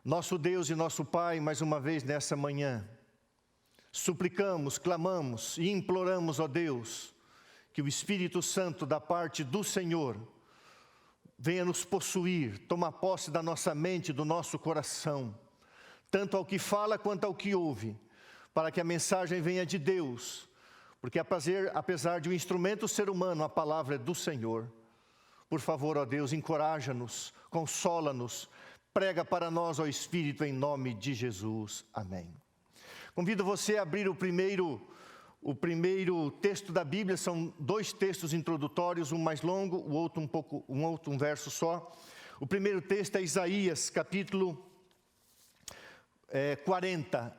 Nosso Deus e nosso Pai, mais uma vez nessa manhã, suplicamos, clamamos e imploramos, ó Deus, que o Espírito Santo da parte do Senhor venha nos possuir, tomar posse da nossa mente, do nosso coração, tanto ao que fala quanto ao que ouve, para que a mensagem venha de Deus, porque apesar de um instrumento ser humano, a palavra é do Senhor. Por favor, ó Deus, encoraja-nos, consola-nos, prega para nós, ó Espírito, em nome de Jesus. Amém. Convido você a abrir o primeiro texto da Bíblia. São dois textos introdutórios, um mais longo, um verso só. O primeiro texto é Isaías, capítulo 40.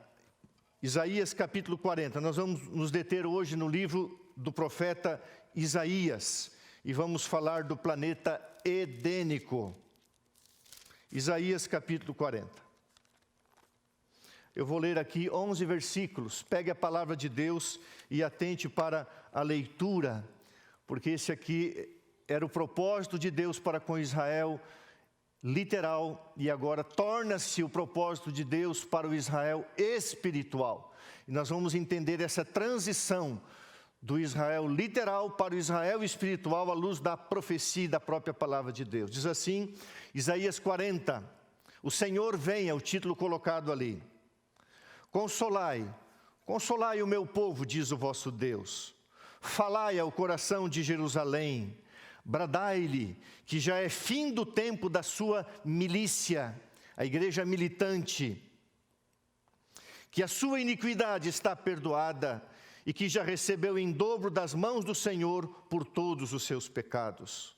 Isaías, capítulo 40. Nós vamos nos deter hoje no livro do profeta Isaías e vamos falar do planeta edênico. Isaías capítulo 40. Eu vou ler aqui 11 versículos. Pegue a palavra de Deus e atente para a leitura, porque esse aqui era o propósito de Deus para com Israel literal, e agora torna-se o propósito de Deus para o Israel espiritual. E nós vamos entender essa transição do Israel literal para o Israel espiritual à luz da profecia e da própria palavra de Deus. Diz assim, Isaías 40, o Senhor vem, é o título colocado ali. Consolai, consolai o meu povo, diz o vosso Deus. Falai ao coração de Jerusalém, bradai-lhe que já é fim do tempo da sua milícia, a igreja militante, que a sua iniquidade está perdoada e que já recebeu em dobro das mãos do Senhor por todos os seus pecados.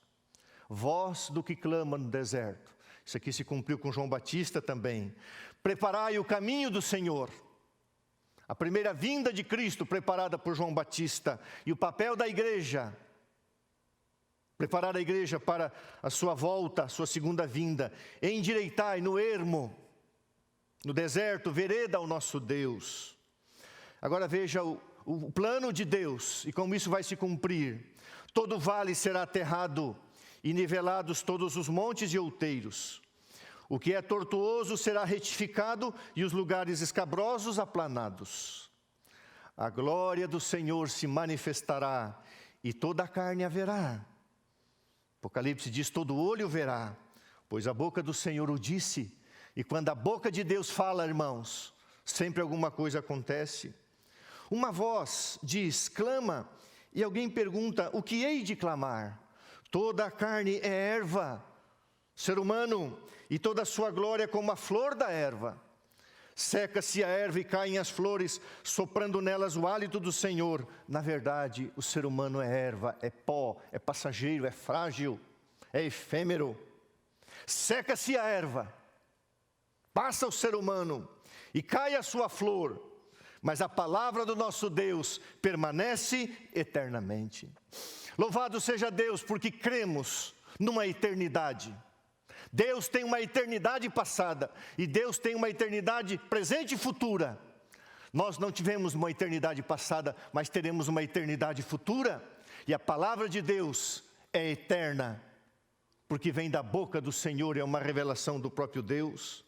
Voz do que clama no deserto. Isso aqui se cumpriu com João Batista também. Preparai o caminho do Senhor. A primeira vinda de Cristo preparada por João Batista. E o papel da igreja, preparar a igreja para a sua volta, a sua segunda vinda. Endireitai no ermo, no deserto, vereda ao nosso Deus. Agora veja o plano de Deus e como isso vai se cumprir. Todo vale será aterrado e nivelados todos os montes e outeiros. O que é tortuoso será retificado e os lugares escabrosos aplanados. A glória do Senhor se manifestará e toda a carne a verá. Apocalipse diz, todo olho verá, pois a boca do Senhor o disse. E quando a boca de Deus fala, irmãos, sempre alguma coisa acontece. Uma voz diz, clama, e alguém pergunta, o que hei de clamar? Toda a carne é erva, ser humano, e toda a sua glória como a flor da erva. Seca-se a erva e caem as flores, soprando nelas o hálito do Senhor. Na verdade, o ser humano é erva, é pó, é passageiro, é frágil, é efêmero. Seca-se a erva, passa o ser humano e cai a sua flor. Mas a palavra do nosso Deus permanece eternamente. Louvado seja Deus, porque cremos numa eternidade. Deus tem uma eternidade passada e Deus tem uma eternidade presente e futura. Nós não tivemos uma eternidade passada, mas teremos uma eternidade futura. E a palavra de Deus é eterna, porque vem da boca do Senhor, é uma revelação do próprio Deus.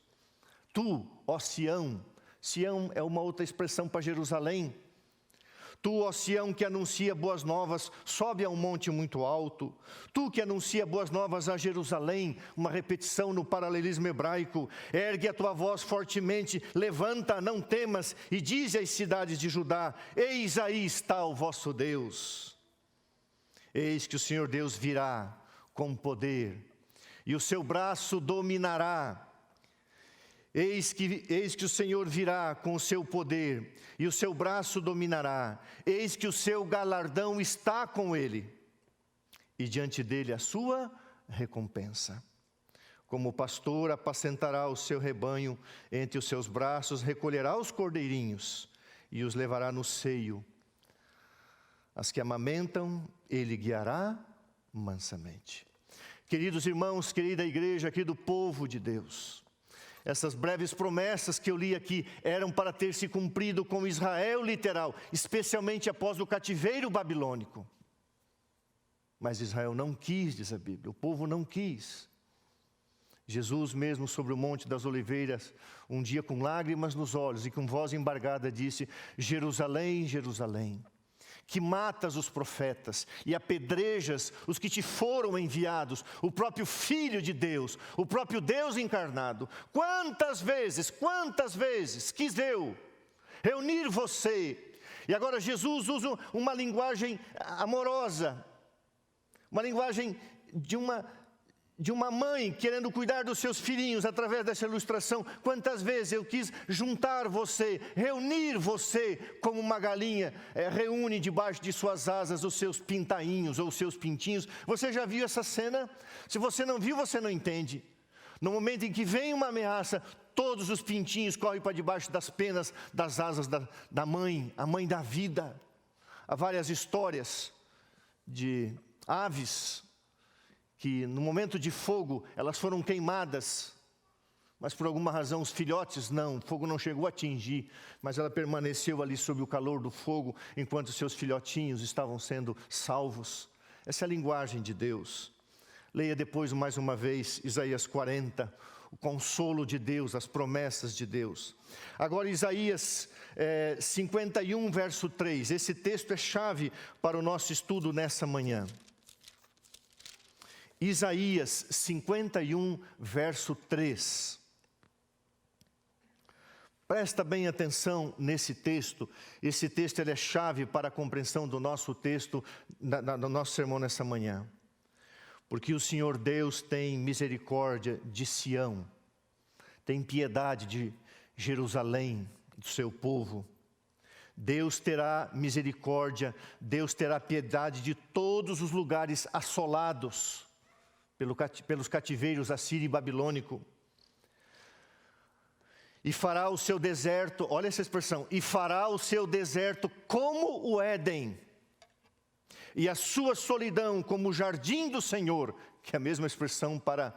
Tu, ó Sião, Sião é uma outra expressão para Jerusalém. Tu, ó Sião, que anuncia boas novas, sobe a um monte muito alto. Tu que anuncia boas novas a Jerusalém, uma repetição no paralelismo hebraico. Ergue a tua voz fortemente, levanta, não temas, e dize às cidades de Judá, eis aí está o vosso Deus. Eis que o Senhor Deus virá com poder, e o seu braço dominará. Eis que o Senhor virá com o seu poder, e o seu braço dominará. Eis que o seu galardão está com ele, e diante dele a sua recompensa. Como o pastor apacentará o seu rebanho, entre os seus braços recolherá os cordeirinhos, e os levará no seio. As que amamentam, ele guiará mansamente. Queridos irmãos, querida igreja, querido povo de Deus, essas breves promessas que eu li aqui eram para ter se cumprido com Israel literal, especialmente após o cativeiro babilônico. Mas Israel não quis, diz a Bíblia, o povo não quis. Jesus mesmo sobre o Monte das Oliveiras, um dia com lágrimas nos olhos e com voz embargada disse: Jerusalém, Jerusalém, que matas os profetas e apedrejas os que te foram enviados, o próprio Filho de Deus, o próprio Deus encarnado. Quantas vezes quis eu reunir você? E agora Jesus usa uma linguagem amorosa, uma linguagem de uma mãe querendo cuidar dos seus filhinhos através dessa ilustração. Quantas vezes eu quis juntar você, reunir você, como uma galinha reúne debaixo de suas asas os seus pintainhos ou os seus pintinhos. Você já viu essa cena? Se você não viu, você não entende. No momento em que vem uma ameaça, todos os pintinhos correm para debaixo das penas das asas da mãe, a mãe da vida. Há várias histórias de aves que no momento de fogo elas foram queimadas, mas por alguma razão os filhotes não, o fogo não chegou a atingir, mas ela permaneceu ali sob o calor do fogo, enquanto seus filhotinhos estavam sendo salvos. Essa é a linguagem de Deus. Leia depois mais uma vez Isaías 40, o consolo de Deus, as promessas de Deus. Agora Isaías 51, verso 3, esse texto é chave para o nosso estudo nessa manhã. Isaías 51, verso 3. Presta bem atenção nesse texto. Esse texto ele é chave para a compreensão do nosso texto, do nosso sermão nessa manhã. Porque o Senhor Deus tem misericórdia de Sião, tem piedade de Jerusalém, do seu povo. Deus terá misericórdia, Deus terá piedade de todos os lugares assolados pelos cativeiros assírio e babilônico. E fará o seu deserto, olha essa expressão, e fará o seu deserto como o Éden, e a sua solidão como o jardim do Senhor, que é a mesma expressão para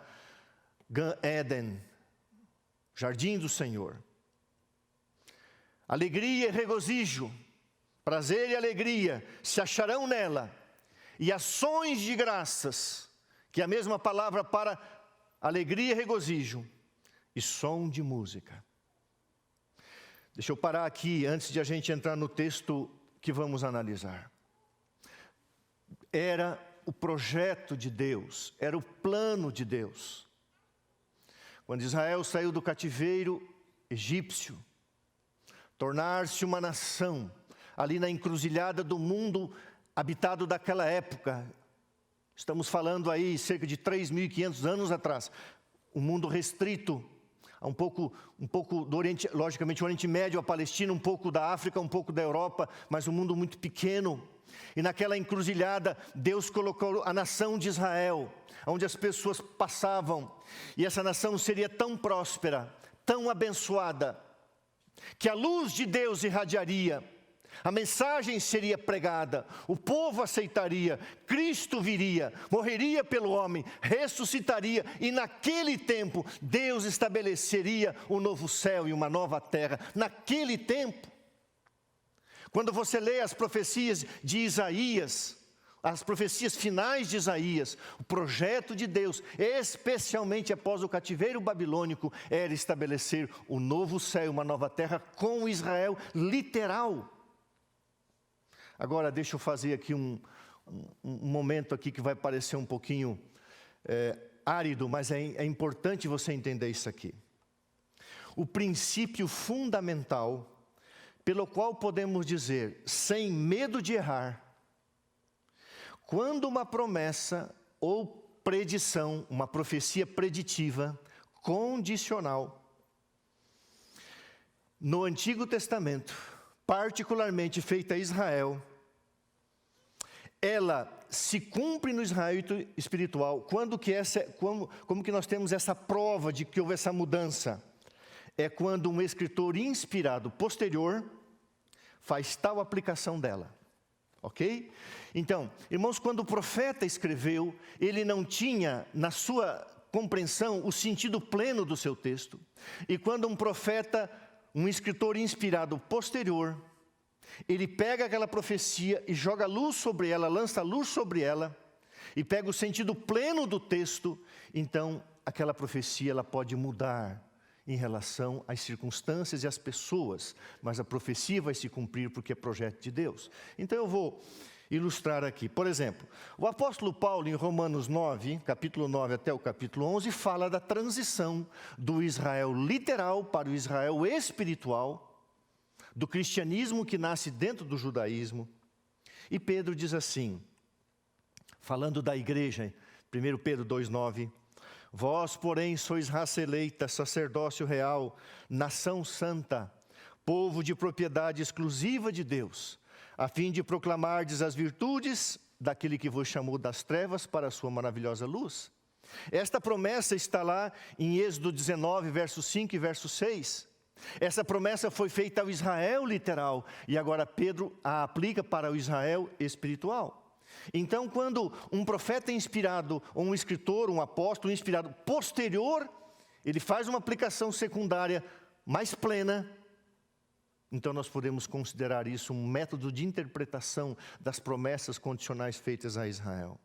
Gan Eden, jardim do Senhor. Alegria e regozijo, prazer e alegria se acharão nela, e ações de graças, que é a mesma palavra para alegria e regozijo, e som de música. Deixa eu parar aqui antes de a gente entrar no texto que vamos analisar. Era o projeto de Deus, era o plano de Deus. Quando Israel saiu do cativeiro egípcio, tornar-se uma nação, ali na encruzilhada do mundo habitado daquela época. Estamos falando aí cerca de 3.500 anos atrás. Um mundo restrito, um pouco do Oriente, logicamente o Oriente Médio, a Palestina, um pouco da África, um pouco da Europa, mas um mundo muito pequeno. E naquela encruzilhada, Deus colocou a nação de Israel, onde as pessoas passavam. E essa nação seria tão próspera, tão abençoada, que a luz de Deus irradiaria, a mensagem seria pregada, o povo aceitaria, Cristo viria, morreria pelo homem, ressuscitaria, e naquele tempo Deus estabeleceria um novo céu e uma nova terra. Naquele tempo, quando você lê as profecias de Isaías, as profecias finais de Isaías, o projeto de Deus, especialmente após o cativeiro babilônico, era estabelecer um novo céu, uma nova terra com Israel literal. Agora deixa eu fazer aqui um momento aqui que vai parecer um pouquinho árido, mas é importante você entender isso aqui. O princípio fundamental pelo qual podemos dizer, sem medo de errar, quando uma promessa ou predição, uma profecia preditiva, condicional, no Antigo Testamento, particularmente feita a Israel, ela se cumpre no Israel espiritual. Como que nós temos essa prova de que houve essa mudança? É quando um escritor inspirado posterior faz tal aplicação dela. Ok? Então, irmãos, quando o profeta escreveu, ele não tinha na sua compreensão o sentido pleno do seu texto. E quando um profeta, um escritor inspirado posterior, ele pega aquela profecia e joga luz sobre ela, lança luz sobre ela, e pega o sentido pleno do texto, então aquela profecia ela pode mudar em relação às circunstâncias e às pessoas, mas a profecia vai se cumprir porque é projeto de Deus. Então eu vou ilustrar aqui. Por exemplo, o apóstolo Paulo em Romanos 9, capítulo 9 até o capítulo 11, fala da transição do Israel literal para o Israel espiritual, do cristianismo que nasce dentro do judaísmo. E Pedro diz assim, falando da igreja, 1 Pedro 2,9, vós, porém, sois raça eleita, sacerdócio real, nação santa, povo de propriedade exclusiva de Deus, a fim de proclamardes as virtudes daquele que vos chamou das trevas para a sua maravilhosa luz. Esta promessa está lá em Êxodo 19, verso 5 e verso 6. Essa promessa foi feita ao Israel literal, e agora Pedro a aplica para o Israel espiritual. Então, quando um profeta inspirado, ou um escritor, um apóstolo inspirado posterior, ele faz uma aplicação secundária mais plena, então nós podemos considerar isso um método de interpretação das promessas condicionais feitas a Israel.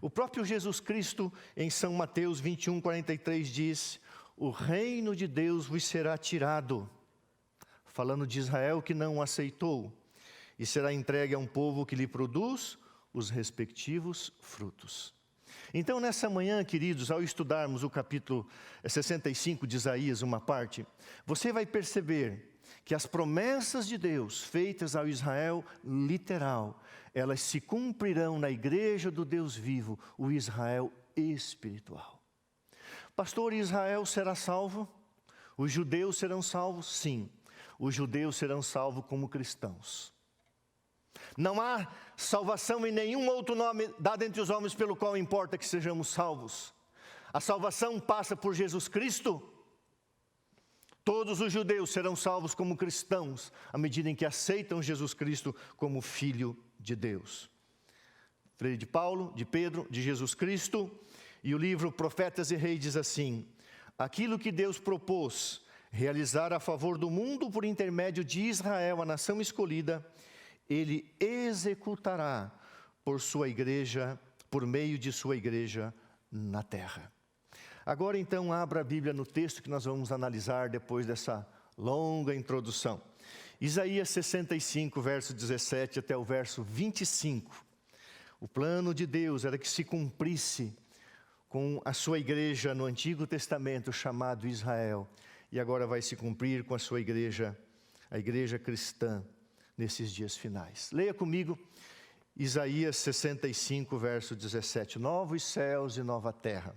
O próprio Jesus Cristo, em São Mateus 21, 43, diz, o reino de Deus vos será tirado, falando de Israel que não o aceitou, e será entregue a um povo que lhe produz os respectivos frutos. Então, nessa manhã, queridos, ao estudarmos o capítulo 65 de Isaías, uma parte, você vai perceber que as promessas de Deus feitas ao Israel literal, elas se cumprirão na igreja do Deus vivo, o Israel espiritual. Pastor, Israel será salvo? Os judeus serão salvos? Sim, os judeus serão salvos como cristãos. Não há salvação em nenhum outro nome dado entre os homens pelo qual importa que sejamos salvos. A salvação passa por Jesus Cristo. Todos os judeus serão salvos como cristãos, à medida em que aceitam Jesus Cristo como Filho de Deus. Freio de Paulo, de Pedro, de Jesus Cristo, e o livro Profetas e Reis diz assim, aquilo que Deus propôs realizar a favor do mundo por intermédio de Israel, a nação escolhida, Ele executará por sua igreja, por meio de sua igreja na terra. Agora então abra a Bíblia no texto que nós vamos analisar depois dessa longa introdução. Isaías 65, verso 17 até o verso 25. O plano de Deus era que se cumprisse com a sua igreja no Antigo Testamento chamado Israel. E agora vai se cumprir com a sua igreja, a igreja cristã, nesses dias finais. Leia comigo Isaías 65, verso 17. Novos céus e nova terra.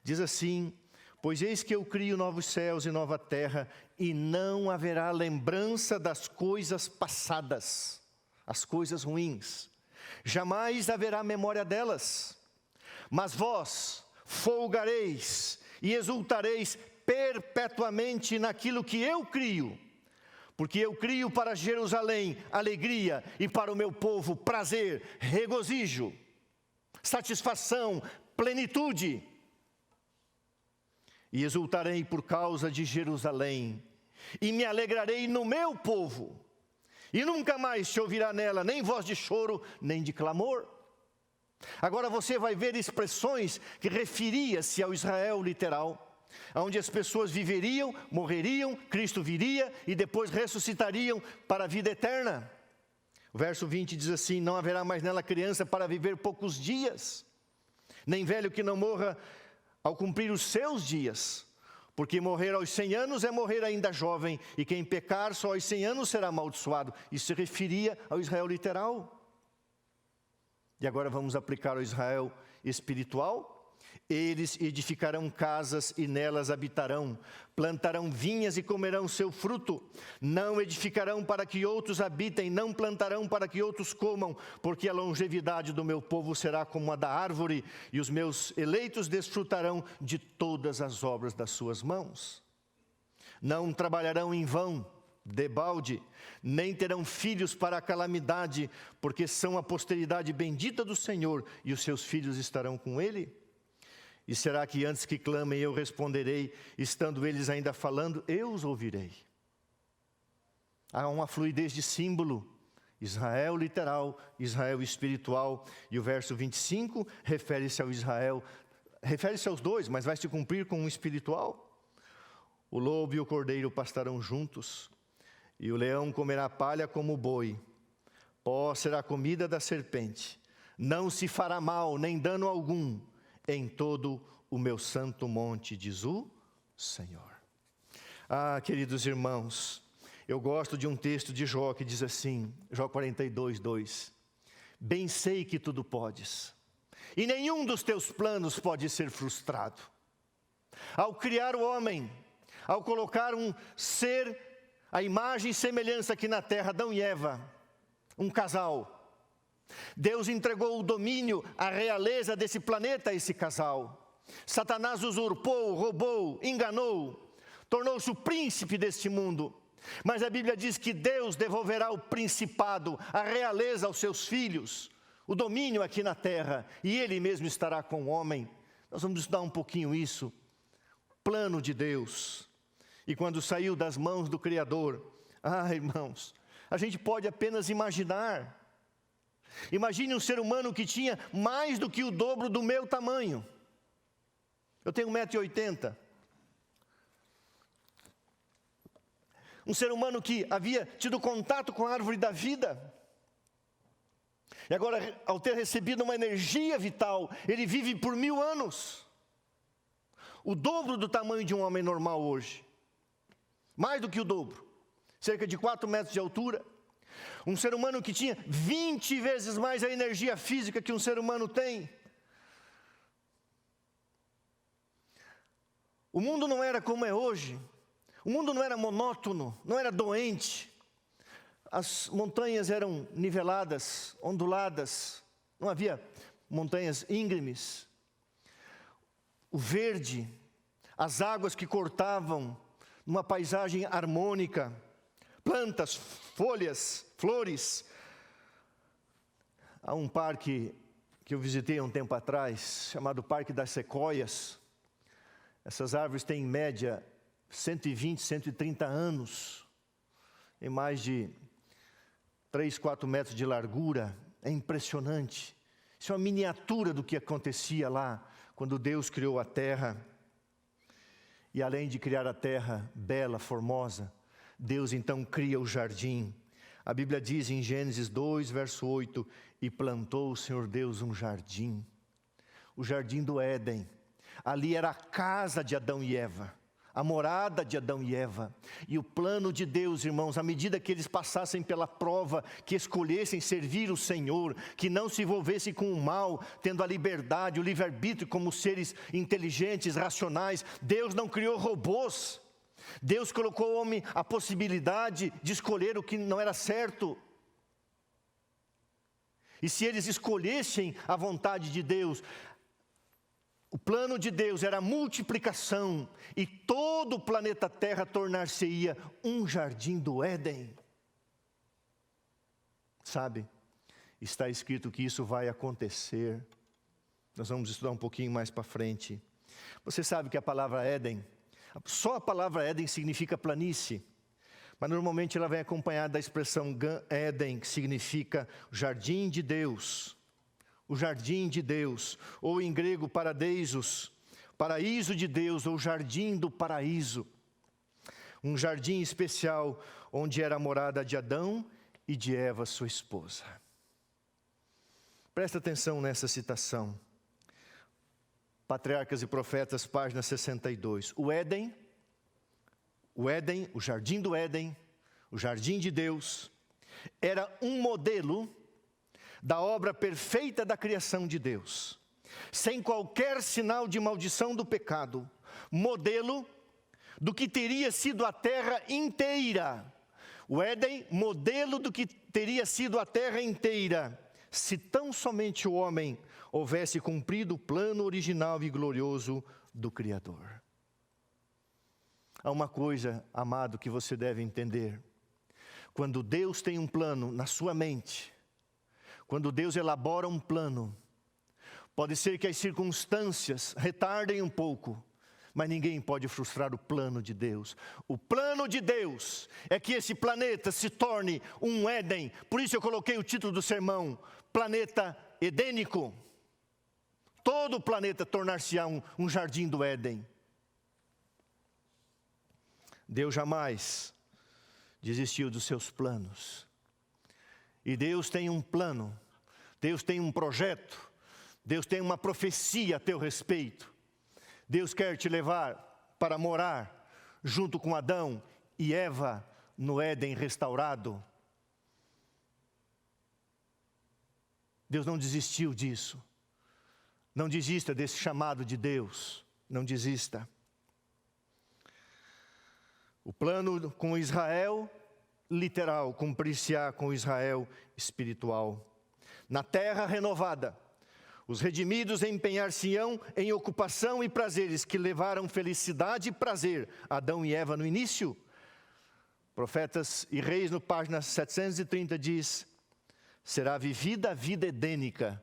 Diz assim, pois eis que eu crio novos céus e nova terra, e não haverá lembrança das coisas passadas, as coisas ruins. Jamais haverá memória delas. Mas vós folgareis e exultareis perpetuamente naquilo que eu crio, porque eu crio para Jerusalém alegria e para o meu povo prazer, regozijo, satisfação, plenitude. E exultarei por causa de Jerusalém, e me alegrarei no meu povo, e nunca mais se ouvirá nela nem voz de choro, nem de clamor. Agora você vai ver expressões que referia-se ao Israel literal, onde as pessoas viveriam, morreriam, Cristo viria e depois ressuscitariam para a vida eterna. O verso 20 diz assim, não haverá mais nela criança para viver poucos dias, nem velho que não morra ao cumprir os seus dias, porque morrer aos 100 anos é morrer ainda jovem, e quem pecar só aos 100 anos será amaldiçoado. Isso se referia ao Israel literal. E agora vamos aplicar ao Israel espiritual. Eles edificarão casas e nelas habitarão, plantarão vinhas e comerão seu fruto. Não edificarão para que outros habitem, não plantarão para que outros comam, porque a longevidade do meu povo será como a da árvore, e os meus eleitos desfrutarão de todas as obras das suas mãos. Não trabalharão em vão, debalde, nem terão filhos para a calamidade, porque são a posteridade bendita do Senhor, e os seus filhos estarão com ele. E será que antes que clamem eu responderei, estando eles ainda falando, eu os ouvirei. Há uma fluidez de símbolo Israel literal, Israel espiritual. E o verso 25 refere-se ao Israel, refere-se aos dois, mas vai se cumprir com um espiritual. O lobo e o cordeiro pastarão juntos, e o leão comerá palha como o boi. Pó será a comida da serpente. Não se fará mal, nem dano algum, em todo o meu santo monte, diz o Senhor. Ah, queridos irmãos, eu gosto de um texto de Jó que diz assim, Jó 42, 2. Bem sei que tudo podes, e nenhum dos teus planos pode ser frustrado. Ao criar o homem, ao colocar um ser, a imagem e semelhança aqui na terra, Adão e Eva, um casal, Deus entregou o domínio, a realeza desse planeta a esse casal. Satanás usurpou, roubou, enganou, tornou-se o príncipe deste mundo. Mas a Bíblia diz que Deus devolverá o principado, a realeza aos seus filhos, o domínio aqui na terra, e Ele mesmo estará com o homem. Nós vamos estudar um pouquinho isso, plano de Deus. E quando saiu das mãos do Criador, irmãos, a gente pode apenas imaginar. Imagine um ser humano que tinha mais do que o dobro do meu tamanho. Eu tenho 1,80 m. Um ser humano que havia tido contato com a árvore da vida. E agora, ao ter recebido uma energia vital, ele vive por 1000 anos. O dobro do tamanho de um homem normal hoje. Mais do que o dobro. Cerca de 4 metros de altura. Um ser humano que tinha 20 vezes mais a energia física que um ser humano tem. O mundo não era como é hoje. O mundo não era monótono, não era doente. As montanhas eram niveladas, onduladas. Não havia montanhas íngremes. O verde, as águas que cortavam numa paisagem harmônica. Plantas, folhas, flores. Há um parque que eu visitei há um tempo atrás, chamado Parque das Sequoias. Essas árvores têm em média 120, 130 anos, em mais de 3, 4 metros de largura. É impressionante. Isso é uma miniatura do que acontecia lá, quando Deus criou a terra. E além de criar a terra bela, formosa, Deus então cria o jardim. A Bíblia diz em Gênesis 2, verso 8, e plantou o Senhor Deus um jardim. O jardim do Éden. Ali era a casa de Adão e Eva. A morada de Adão e Eva. E o plano de Deus, irmãos, à medida que eles passassem pela prova, que escolhessem servir o Senhor, que não se envolvessem com o mal, tendo a liberdade, o livre-arbítrio como seres inteligentes, racionais. Deus não criou robôs. Deus colocou ao homem a possibilidade de escolher o que não era certo. E se eles escolhessem a vontade de Deus, o plano de Deus era a multiplicação, e todo o planeta Terra tornar-se-ia um jardim do Éden. Sabe, está escrito que isso vai acontecer. Nós vamos estudar um pouquinho mais para frente. Você sabe que a palavra Éden, só a palavra Éden significa planície, mas normalmente ela vem acompanhada da expressão Gan Éden, que significa jardim de Deus. O jardim de Deus, ou em grego paradeisos, paraíso de Deus, ou jardim do paraíso. Um jardim especial, onde era a morada de Adão e de Eva, sua esposa. Presta atenção nessa citação. Patriarcas e Profetas, página 62. O Éden, o jardim do Éden, o jardim de Deus, era um modelo da obra perfeita da criação de Deus, sem qualquer sinal de maldição do pecado, modelo do que teria sido a terra inteira. O Éden, modelo do que teria sido a terra inteira, se tão somente o homem houvesse cumprido o plano original e glorioso do Criador. Há uma coisa, amado, que você deve entender. Quando Deus tem um plano na sua mente, quando Deus elabora um plano, pode ser que as circunstâncias retardem um pouco, mas ninguém pode frustrar o plano de Deus. O plano de Deus é que esse planeta se torne um Éden. Por isso eu coloquei o título do sermão, Planeta Edênico. Todo o planeta tornar-se-á um jardim do Éden. Deus jamais desistiu dos seus planos. E Deus tem um plano, Deus tem um projeto, Deus tem uma profecia a teu respeito. Deus quer te levar para morar junto com Adão e Eva no Éden restaurado. Deus não desistiu disso. Não desista desse chamado de Deus, não desista. O plano com Israel literal cumprir-se-á com Israel espiritual. Na terra renovada, os redimidos empenhar-se-ão em ocupação e prazeres que levaram felicidade e prazer a Adão e Eva no início. Profetas e Reis, no página 730, diz: será vivida a vida edênica,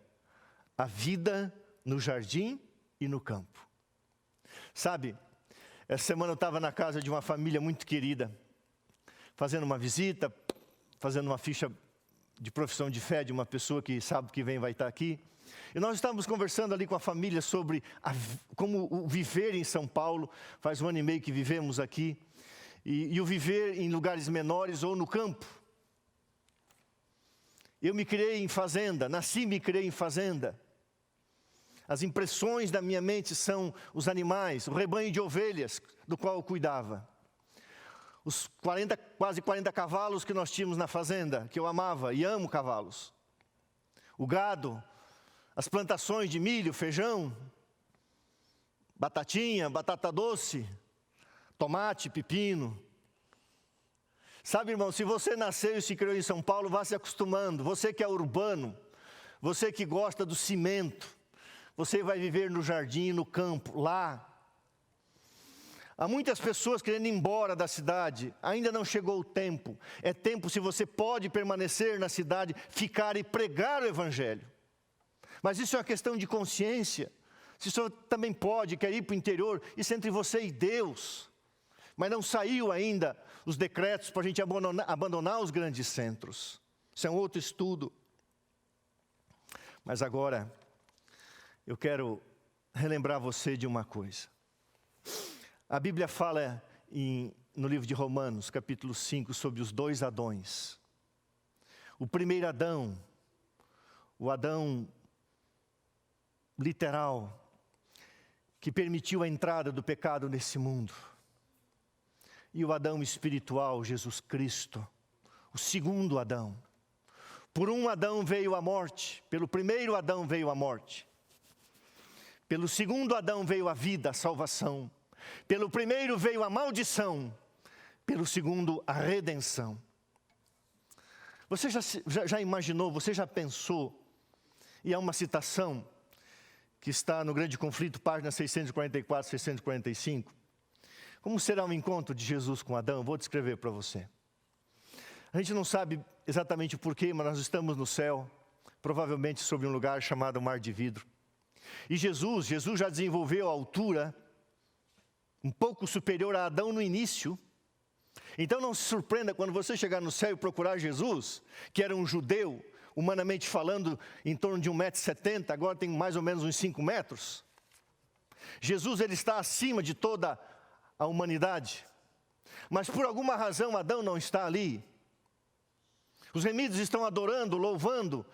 a vida no jardim e no campo. Sabe, essa semana eu estava na casa de uma família muito querida, fazendo uma visita, fazendo uma ficha de profissão de fé de uma pessoa que sábado que vem vai estar aqui. E nós estávamos conversando ali com a família sobre como o viver em São Paulo. Faz 1 ano e meio que vivemos aqui. E o viver em lugares menores ou no campo. Eu me criei em fazenda, nasci e me criei em fazenda. As impressões da minha mente são os animais, o rebanho de ovelhas do qual eu cuidava. Os quase 40 cavalos que nós tínhamos na fazenda, que eu amava e amo cavalos. O gado, as plantações de milho, feijão, batatinha, batata doce, tomate, pepino. Sabe, irmão, se você nasceu e se criou em São Paulo, vá se acostumando. Você que é urbano, você que gosta do cimento, você vai viver no jardim, no campo, lá. Há muitas pessoas querendo ir embora da cidade, ainda não chegou o tempo. É tempo, se você pode permanecer na cidade, ficar e pregar o Evangelho. Mas isso é uma questão de consciência. Se o senhor também pode, quer ir para o interior, isso é entre você e Deus. Mas não saiu ainda os decretos para a gente abandonar os grandes centros. Isso é um outro estudo. Mas agora, eu quero relembrar você de uma coisa. A Bíblia fala no livro de Romanos, capítulo 5, sobre os dois Adões. O primeiro Adão, o Adão literal, que permitiu a entrada do pecado nesse mundo. E o Adão espiritual, Jesus Cristo, o segundo Adão. Por um Adão veio a morte, pelo primeiro Adão veio a morte. Pelo segundo Adão veio a vida, a salvação. Pelo primeiro veio a maldição, pelo segundo a redenção. Você já imaginou, você já pensou, e há uma citação que está no Grande Conflito, páginas 644, 645. Como será o encontro de Jesus com Adão? Vou descrever para você. A gente não sabe exatamente o porquê, mas nós estamos no céu, provavelmente sobre um lugar chamado Mar de Vidro. E Jesus já desenvolveu a altura um pouco superior a Adão no início. Então não se surpreenda quando você chegar no céu e procurar Jesus, que era um judeu, humanamente falando, em torno de 1,70 m, agora tem mais ou menos uns 5 metros. Jesus, ele está acima de toda a humanidade. Mas por alguma razão Adão não está ali. Os remidos estão adorando, louvando,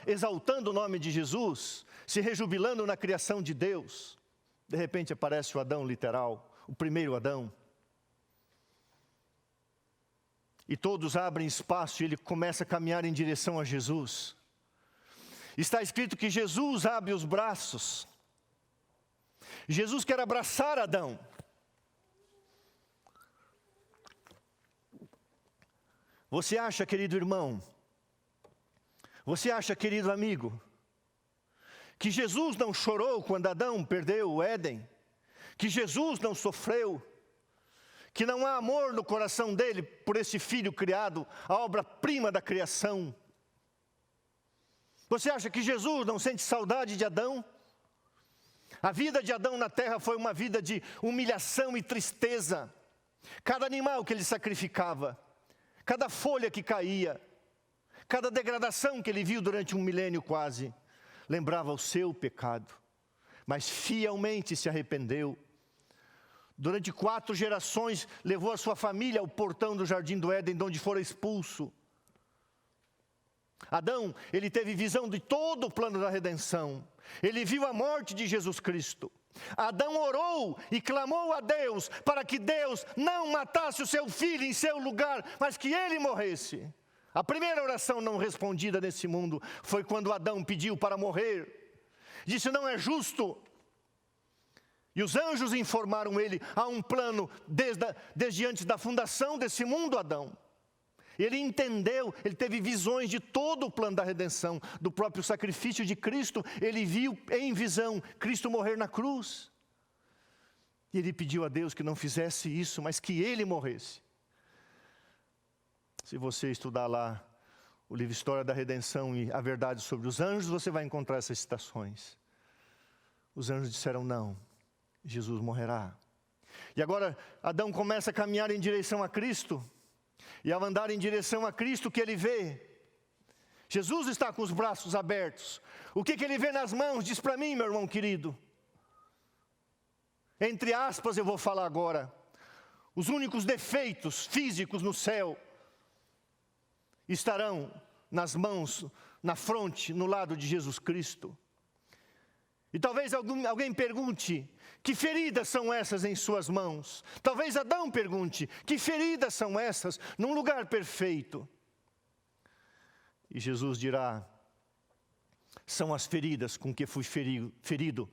exaltando o nome de Jesus, se rejubilando na criação de Deus. De repente aparece o Adão literal, o primeiro Adão. E todos abrem espaço e ele começa a caminhar em direção a Jesus. Está escrito que Jesus abre os braços. Jesus quer abraçar Adão. Você acha, querido irmão, você acha, querido amigo, que Jesus não chorou quando Adão perdeu o Éden? Que Jesus não sofreu? Que não há amor no coração dele por esse filho criado, a obra-prima da criação? Você acha que Jesus não sente saudade de Adão? A vida de Adão na terra foi uma vida de humilhação e tristeza. Cada animal que ele sacrificava, cada folha que caía, cada degradação que ele viu durante um milênio quase, lembrava o seu pecado. Mas fielmente se arrependeu. Durante 4 gerações, levou a sua família ao portão do jardim do Éden, de onde fora expulso. Adão, ele teve visão de todo o plano da redenção. Ele viu a morte de Jesus Cristo. Adão orou e clamou a Deus para que Deus não matasse o seu filho em seu lugar, mas que ele morresse. A primeira oração não respondida nesse mundo foi quando Adão pediu para morrer. Disse: não é justo. E os anjos informaram ele: há um plano desde antes da fundação desse mundo, Adão. Ele entendeu, ele teve visões de todo o plano da redenção, do próprio sacrifício de Cristo. Ele viu em visão Cristo morrer na cruz. E ele pediu a Deus que não fizesse isso, mas que ele morresse. Se você estudar lá o livro História da Redenção e a verdade sobre os anjos, você vai encontrar essas citações. Os anjos disseram: não, Jesus morrerá. E agora Adão começa a caminhar em direção a Cristo. E ao andar em direção a Cristo, o que ele vê? Jesus está com os braços abertos. O que ele vê nas mãos? Diz para mim, meu irmão querido. Entre aspas eu vou falar agora. Os únicos defeitos físicos no céu estarão nas mãos, na fronte, no lado de Jesus Cristo. E talvez alguém pergunte: que feridas são essas em suas mãos? Talvez Adão pergunte: que feridas são essas num lugar perfeito? E Jesus dirá: são as feridas com que fui ferido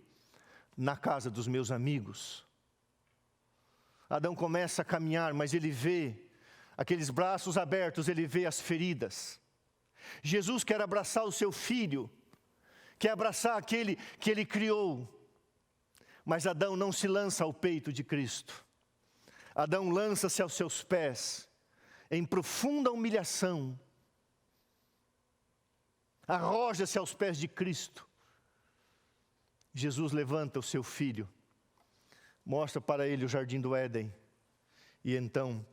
na casa dos meus amigos. Adão começa a caminhar, mas ele vê aqueles braços abertos, ele vê as feridas. Jesus quer abraçar o seu filho, quer abraçar aquele que ele criou. Mas Adão não se lança ao peito de Cristo. Adão lança-se aos seus pés, em profunda humilhação. Arroja-se aos pés de Cristo. Jesus levanta o seu filho, mostra para ele o jardim do Éden. E então,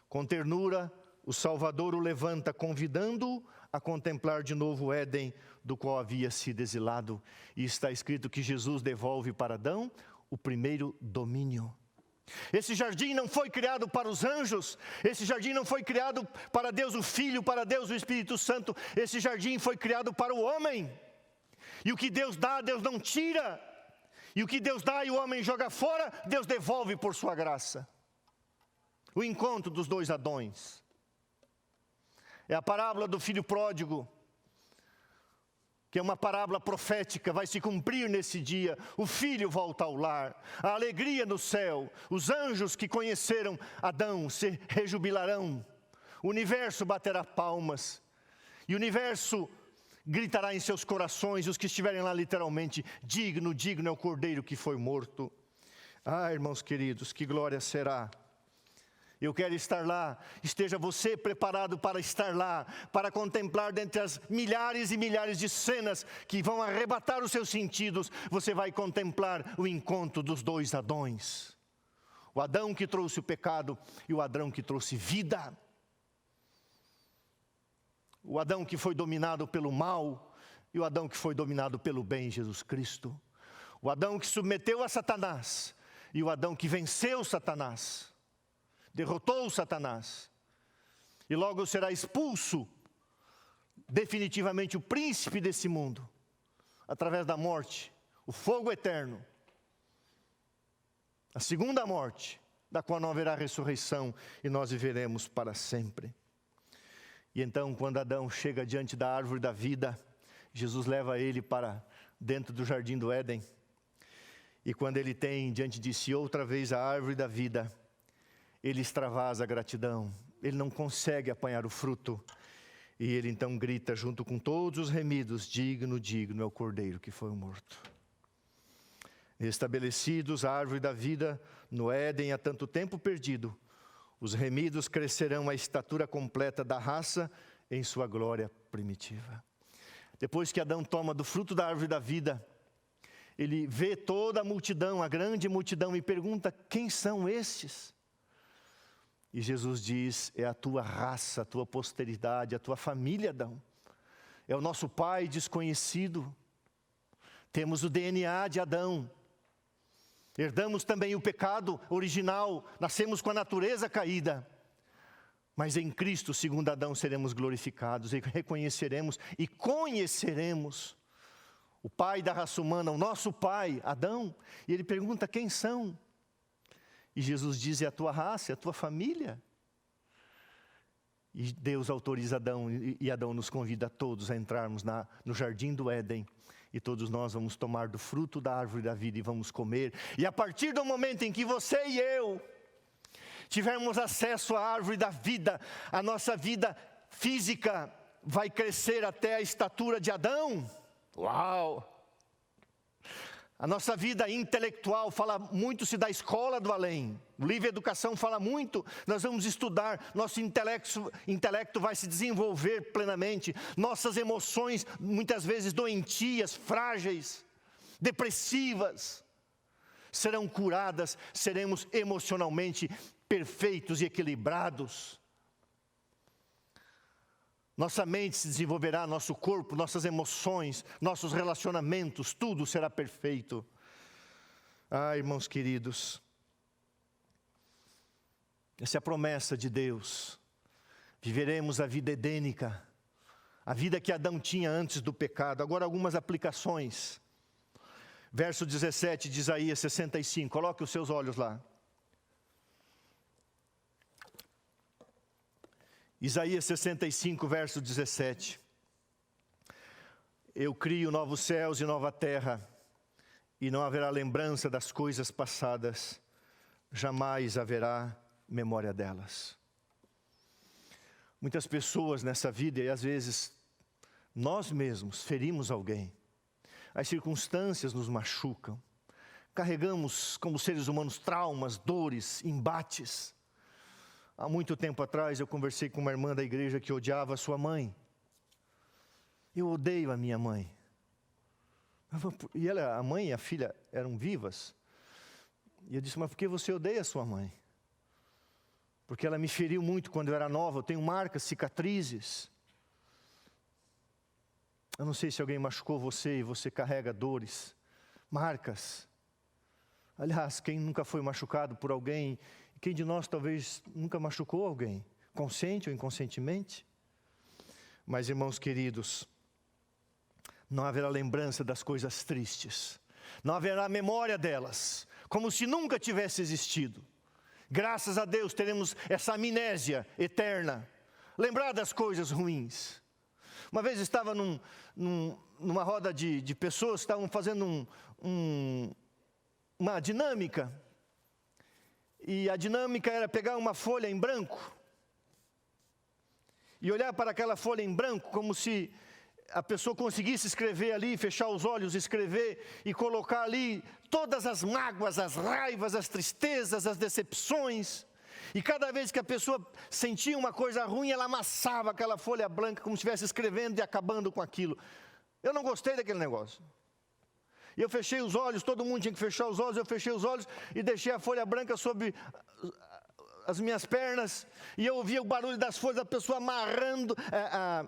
com ternura, o Salvador o levanta, convidando-o a contemplar de novo o Éden, do qual havia sido exilado. E está escrito que Jesus devolve para Adão o primeiro domínio. Esse jardim não foi criado para os anjos, esse jardim não foi criado para Deus o Filho, para Deus o Espírito Santo. Esse jardim foi criado para o homem. E o que Deus dá, Deus não tira. E o que Deus dá e o homem joga fora, Deus devolve por sua graça. O encontro dos dois Adões. É a parábola do filho pródigo, que é uma parábola profética, vai se cumprir nesse dia. O filho volta ao lar, a alegria no céu. Os anjos que conheceram Adão se rejubilarão. O universo baterá palmas. E o universo gritará em seus corações, os que estiverem lá literalmente: digno, digno é o cordeiro que foi morto. Ah, irmãos queridos, que glória será. Eu quero estar lá. Esteja você preparado para estar lá, para contemplar dentre as milhares e milhares de cenas que vão arrebatar os seus sentidos. Você vai contemplar o encontro dos dois Adões. O Adão que trouxe o pecado e o Adão que trouxe vida. O Adão que foi dominado pelo mal e o Adão que foi dominado pelo bem, Jesus Cristo. O Adão que submeteu a Satanás e o Adão que venceu Satanás. Derrotou Satanás. E logo será expulso definitivamente o príncipe desse mundo, através da morte, o fogo eterno. A segunda morte, da qual não haverá ressurreição, e nós viveremos para sempre. E então, quando Adão chega diante da árvore da vida, Jesus leva ele para dentro do jardim do Éden. E quando ele tem diante de si outra vez a árvore da vida, ele extravasa a gratidão. Ele não consegue apanhar o fruto. E ele então grita junto com todos os remidos: digno, digno é o cordeiro que foi morto. Estabelecidos a árvore da vida no Éden há tanto tempo perdido, os remidos crescerão à estatura completa da raça em sua glória primitiva. Depois que Adão toma do fruto da árvore da vida, ele vê toda a multidão, a grande multidão, e pergunta: quem são estes? E Jesus diz: é a tua raça, a tua posteridade, a tua família, Adão. É o nosso pai desconhecido. Temos o DNA de Adão. Herdamos também o pecado original, nascemos com a natureza caída. Mas em Cristo, segundo Adão, seremos glorificados e reconheceremos e conheceremos o pai da raça humana, o nosso pai, Adão. E ele pergunta: quem são? E Jesus diz: é a tua raça, é a tua família. E Deus autoriza Adão, e Adão nos convida a todos a entrarmos no jardim do Éden. E todos nós vamos tomar do fruto da árvore da vida e vamos comer. E a partir do momento em que você e eu tivermos acesso à árvore da vida, a nossa vida física vai crescer até a estatura de Adão. Uau! A nossa vida intelectual fala muito-se da escola do além. O livro Educação fala muito, nós vamos estudar, nosso intelecto vai se desenvolver plenamente. Nossas emoções, muitas vezes doentias, frágeis, depressivas, serão curadas, seremos emocionalmente perfeitos e equilibrados. Nossa mente se desenvolverá, nosso corpo, nossas emoções, nossos relacionamentos, tudo será perfeito. Ah, irmãos queridos, essa é a promessa de Deus. Viveremos a vida edênica, a vida que Adão tinha antes do pecado. Agora algumas aplicações. Verso 17 de Isaías 65, coloque os seus olhos lá. Isaías 65, verso 17. Eu crio novos céus e nova terra, e não haverá lembrança das coisas passadas, jamais haverá memória delas. Muitas pessoas nessa vida, e às vezes nós mesmos ferimos alguém, as circunstâncias nos machucam, carregamos como seres humanos traumas, dores, embates. Há muito tempo atrás eu conversei com uma irmã da igreja que odiava a sua mãe. Eu odeio a minha mãe. E a mãe e a filha eram vivas. E eu disse: mas por que você odeia a sua mãe? Porque ela me feriu muito quando eu era nova, eu tenho marcas, cicatrizes. Eu não sei se alguém machucou você e você carrega dores, marcas. Aliás, quem nunca foi machucado por alguém, quem de nós talvez nunca machucou alguém, consciente ou inconscientemente? Mas, irmãos queridos, não haverá lembrança das coisas tristes, não haverá memória delas, como se nunca tivesse existido. Graças a Deus teremos essa amnésia eterna, lembrar das coisas ruins. Uma vez estava numa roda de pessoas que estavam fazendo uma dinâmica. E a dinâmica era pegar uma folha em branco e olhar para aquela folha em branco como se a pessoa conseguisse escrever ali, fechar os olhos, escrever e colocar ali todas as mágoas, as raivas, as tristezas, as decepções. E cada vez que a pessoa sentia uma coisa ruim, ela amassava aquela folha branca como se estivesse escrevendo e acabando com aquilo. Eu não gostei daquele negócio. E eu fechei os olhos, todo mundo tinha que fechar os olhos, eu fechei os olhos e deixei a folha branca sobre as minhas pernas, e eu ouvia o barulho das folhas, da pessoa amarrando,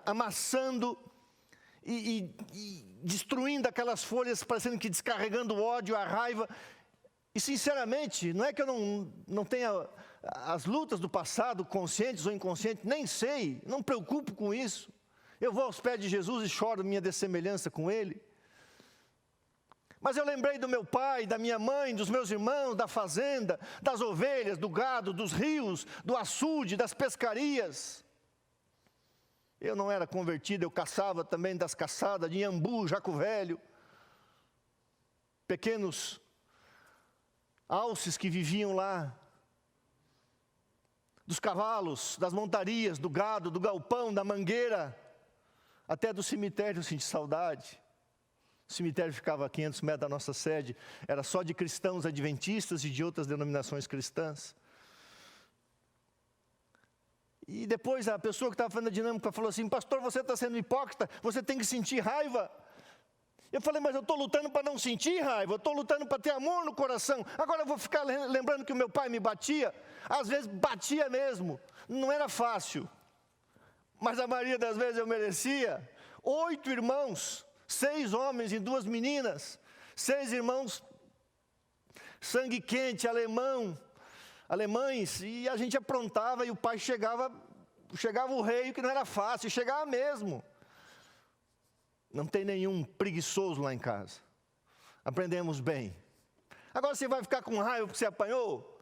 amassando e destruindo aquelas folhas, parecendo que descarregando o ódio, a raiva. E sinceramente, não é que eu não tenha as lutas do passado, conscientes ou inconscientes, nem sei, não me preocupo com isso. Eu vou aos pés de Jesus e choro minha dessemelhança com Ele. Mas eu lembrei do meu pai, da minha mãe, dos meus irmãos, da fazenda, das ovelhas, do gado, dos rios, do açude, das pescarias. Eu não era convertido, eu caçava também das caçadas de Iambu, Jaco Velho. Pequenos alces que viviam lá. Dos cavalos, das montarias, do gado, do galpão, da mangueira. Até do cemitério eu senti saudade. O cemitério ficava a 500 metros da nossa sede, era só de cristãos adventistas e de outras denominações cristãs. E depois a pessoa que estava fazendo a dinâmica falou assim: pastor, você está sendo hipócrita, você tem que sentir raiva. Eu falei, mas eu estou lutando para não sentir raiva, eu estou lutando para ter amor no coração. Agora eu vou ficar lembrando que o meu pai me batia. Às vezes batia mesmo, não era fácil. Mas a maioria das vezes eu merecia. 8 irmãos, 6 homens e 2 meninas. 6 irmãos, sangue quente, alemães. E a gente aprontava e o pai chegava o rei, que não era fácil, chegava mesmo. Não tem nenhum preguiçoso lá em casa. Aprendemos bem. Agora você vai ficar com raiva porque você apanhou?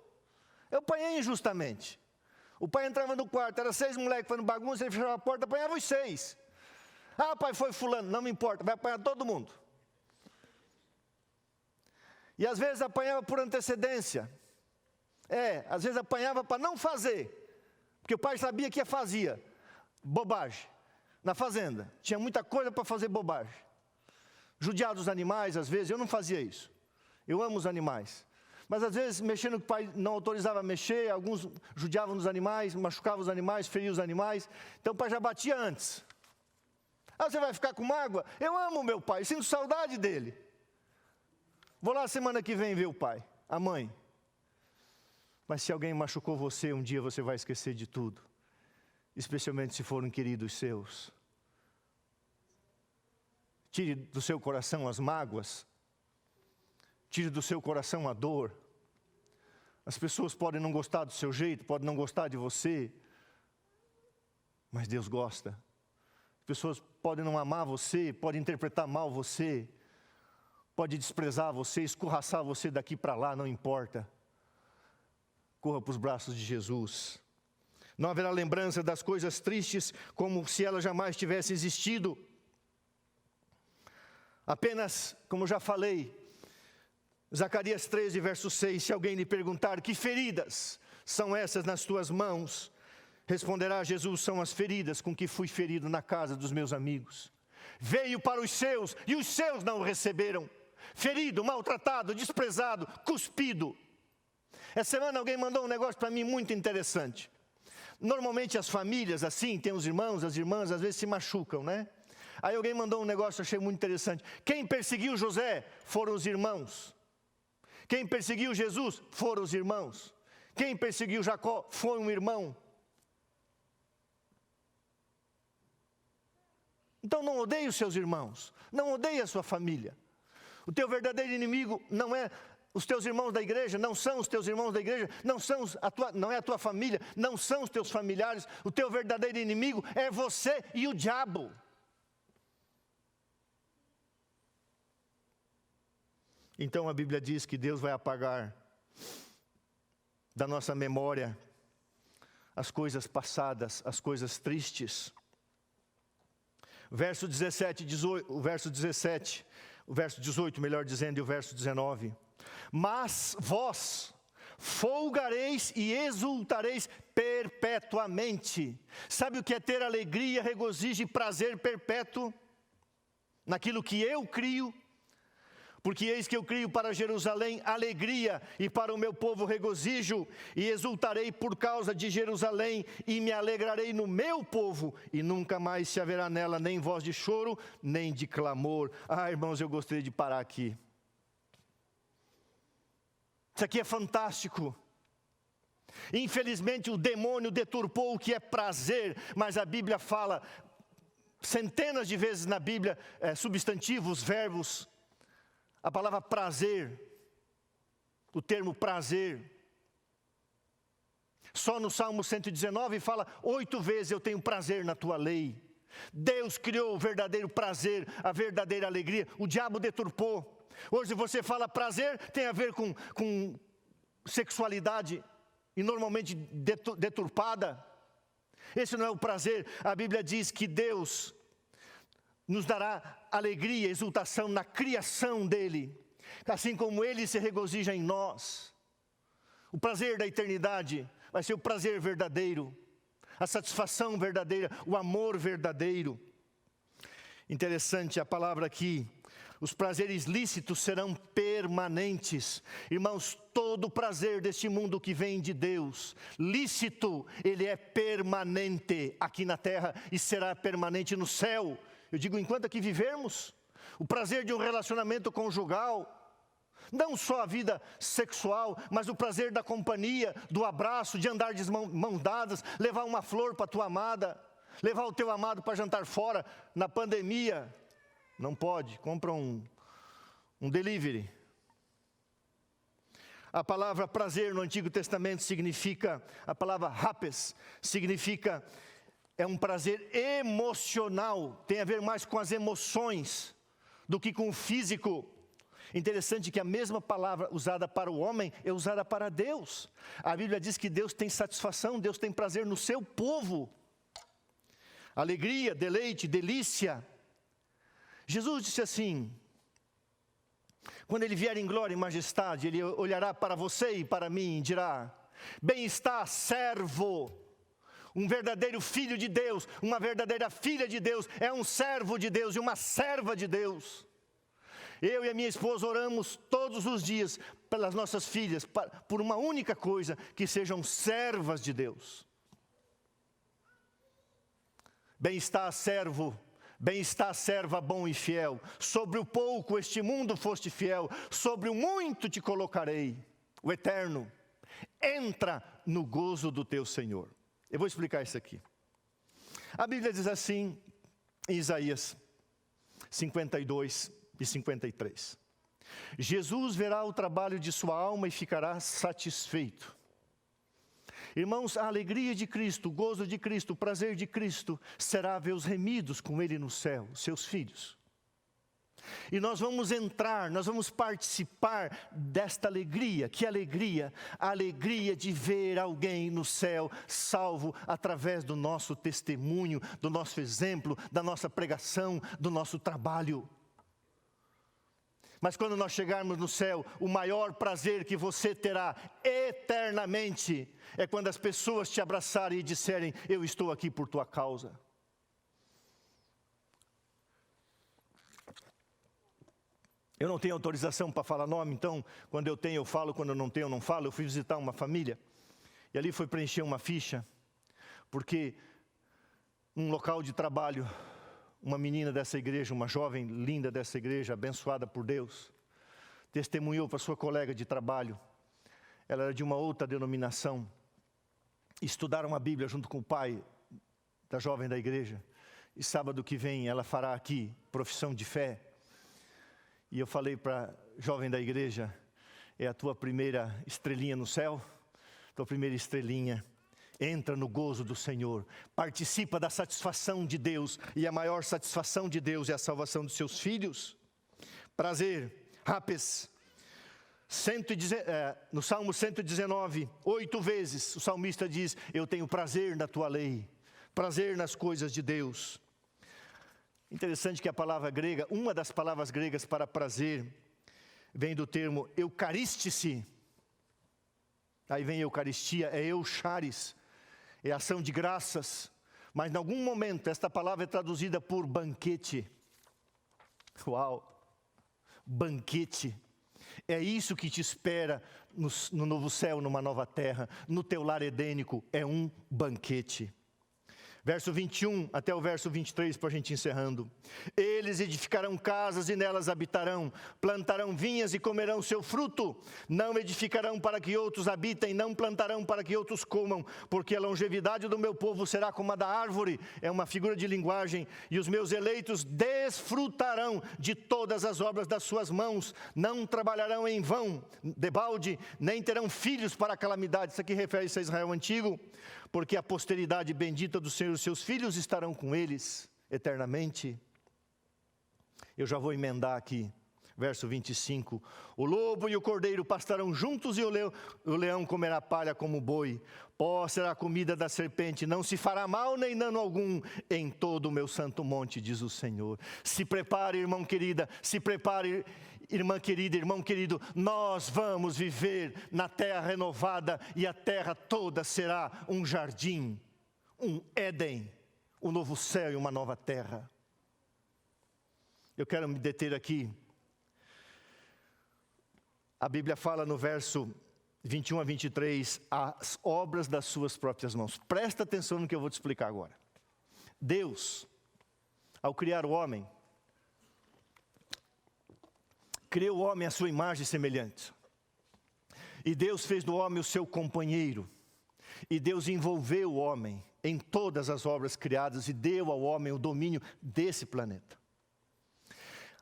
Eu apanhei injustamente. O pai entrava no quarto, era 6 moleques fazendo bagunça, ele fechava a porta, apanhava os 6. Ah, pai, foi fulano, não me importa, vai apanhar todo mundo. E às vezes apanhava por antecedência. Às vezes apanhava para não fazer, porque o pai sabia que fazia bobagem. Na fazenda, tinha muita coisa para fazer bobagem. Judiar dos animais, às vezes, eu não fazia isso. Eu amo os animais. Mas às vezes, mexendo no que o pai não autorizava a mexer, alguns judiavam dos animais, machucavam os animais, feriam os animais. Então o pai já batia antes. Ah, você vai ficar com mágoa? Eu amo meu pai, sinto saudade dele. Vou lá semana que vem ver o pai, a mãe. Mas se alguém machucou você, um dia você vai esquecer de tudo. Especialmente se forem queridos seus. Tire do seu coração as mágoas. Tire do seu coração a dor. As pessoas podem não gostar do seu jeito, podem não gostar de você, mas Deus gosta. As pessoas podem não amar você, podem interpretar mal você, podem desprezar você, escorraçar você daqui para lá, não importa. Corra para os braços de Jesus. Não haverá lembrança das coisas tristes como se elas jamais tivessem existido. Apenas, como já falei, Zacarias 13, verso 6, se alguém lhe perguntar, que feridas são essas nas tuas mãos? Responderá Jesus, são as feridas com que fui ferido na casa dos meus amigos. Veio para os seus, e os seus não o receberam. Ferido, maltratado, desprezado, cuspido. Essa semana alguém mandou um negócio para mim muito interessante. Normalmente as famílias assim, tem os irmãos, as irmãs, às vezes se machucam, né? Aí alguém mandou um negócio, achei muito interessante. Quem perseguiu José foram os irmãos. Quem perseguiu Jesus foram os irmãos. Quem perseguiu Jacó foi um irmão. Então não odeie os seus irmãos, não odeie a sua família. O teu verdadeiro inimigo não é os teus irmãos da igreja, não são os teus irmãos da igreja, não é a tua família, não são os teus familiares. O teu verdadeiro inimigo é você e o diabo. Então a Bíblia diz que Deus vai apagar da nossa memória as coisas passadas, as coisas tristes. Verso 17, 18, o verso 18, melhor dizendo, e o verso 19. Mas vós folgareis e exultareis perpetuamente. Sabe o que é ter alegria, regozijo e prazer perpétuo? Naquilo que eu crio. Porque eis que eu crio para Jerusalém alegria e para o meu povo regozijo, e exultarei por causa de Jerusalém, e me alegrarei no meu povo, e nunca mais se haverá nela nem voz de choro, nem de clamor. Ah, irmãos, eu gostaria de parar aqui. Isso aqui é fantástico. Infelizmente o demônio deturpou o que é prazer, mas a Bíblia fala centenas de vezes na Bíblia, substantivos, verbos, a palavra prazer, o termo prazer. Só no Salmo 119 fala 8 vezes eu tenho prazer na tua lei. Deus criou o verdadeiro prazer, a verdadeira alegria. O diabo deturpou. Hoje você fala prazer, tem a ver com sexualidade, e normalmente deturpada. Esse não é o prazer. A Bíblia diz que Deus nos dará alegria, exultação na criação dEle, assim como Ele se regozija em nós. O prazer da eternidade vai ser o prazer verdadeiro, a satisfação verdadeira, o amor verdadeiro. Interessante a palavra aqui, os prazeres lícitos serão permanentes. Irmãos, todo prazer deste mundo que vem de Deus, lícito, ele é permanente aqui na terra e será permanente no céu. Eu digo, enquanto aqui vivermos, o prazer de um relacionamento conjugal, não só a vida sexual, mas o prazer da companhia, do abraço, de andar de mãos dadas, levar uma flor para a tua amada, levar o teu amado para jantar fora, na pandemia. Não pode, compra um delivery. A palavra prazer no Antigo Testamento significa, a palavra rapes, significa, é um prazer emocional, tem a ver mais com as emoções do que com o físico. Interessante que a mesma palavra usada para o homem é usada para Deus. A Bíblia diz que Deus tem satisfação, Deus tem prazer no seu povo. Alegria, deleite, delícia. Jesus disse assim: quando Ele vier em glória e majestade, Ele olhará para você e para mim e dirá: bem-está, servo. Um verdadeiro filho de Deus, uma verdadeira filha de Deus, é um servo de Deus e uma serva de Deus. Eu e a minha esposa oramos todos os dias pelas nossas filhas, por uma única coisa, que sejam servas de Deus. Bem-está, servo, bem-está, serva bom e fiel. Sobre o pouco este mundo foste fiel, sobre o muito te colocarei. O Eterno, entra no gozo do teu Senhor. Eu vou explicar isso aqui. A Bíblia diz assim, em Isaías 52 e 53. Jesus verá o trabalho de sua alma e ficará satisfeito. Irmãos, a alegria de Cristo, o gozo de Cristo, o prazer de Cristo, será ver-os remidos com Ele no céu, seus filhos. E nós vamos entrar, nós vamos participar desta alegria. Que alegria? A alegria de ver alguém no céu salvo através do nosso testemunho, do nosso exemplo, da nossa pregação, do nosso trabalho. Mas quando nós chegarmos no céu, o maior prazer que você terá eternamente é quando as pessoas te abraçarem e disserem: eu estou aqui por tua causa. Eu não tenho autorização para falar nome, então quando eu tenho eu falo, quando eu não tenho eu não falo. Eu fui visitar uma família e ali fui preencher uma ficha, porque num local de trabalho, uma menina dessa igreja, uma jovem linda dessa igreja, abençoada por Deus, testemunhou para sua colega de trabalho. Ela era de uma outra denominação. Estudaram a Bíblia junto com o pai da jovem da igreja. E sábado que vem ela fará aqui profissão de fé. E eu falei para a jovem da igreja: é a tua primeira estrelinha no céu? Tua primeira estrelinha. Entra no gozo do Senhor, participa da satisfação de Deus, e a maior satisfação de Deus é a salvação dos seus filhos. Prazer, rapes. No Salmo 119, 8 vezes, o salmista diz: eu tenho prazer na tua lei, prazer nas coisas de Deus. Interessante que a palavra grega, uma das palavras gregas para prazer, vem do termo eucarístice. Aí vem eucaristia, é eucharis. É ação de graças, mas em algum momento esta palavra é traduzida por banquete. Uau! Banquete. É isso que te espera no novo céu, numa nova terra. No teu lar edênico é um banquete. Verso 21 até o verso 23, para a gente encerrando. Eles edificarão casas e nelas habitarão, plantarão vinhas e comerão seu fruto. Não edificarão para que outros habitem, não plantarão para que outros comam, porque a longevidade do meu povo será como a da árvore. É uma figura de linguagem. E os meus eleitos desfrutarão de todas as obras das suas mãos. Não trabalharão em vão, debalde, nem terão filhos para a calamidade. Isso aqui refere-se a Israel antigo. Porque a posteridade bendita do Senhor, os seus filhos estarão com eles eternamente. Eu já vou emendar aqui, verso 25. O lobo e o cordeiro pastarão juntos e o leão comerá palha como boi. Pó será a comida da serpente, não se fará mal nem dano algum em todo o meu santo monte, diz o Senhor. Se prepare, irmão querida, se prepare, irmã querida, irmão querido, nós vamos viver na terra renovada e a terra toda será um jardim, um Éden, um novo céu e uma nova terra. Eu quero me deter aqui. A Bíblia fala no verso 21 a 23, as obras das suas próprias mãos. Presta atenção no que eu vou te explicar agora. Deus, ao criar o homem, criou o homem à sua imagem e semelhança. E Deus fez do homem o seu companheiro. E Deus envolveu o homem em todas as obras criadas e deu ao homem o domínio desse planeta.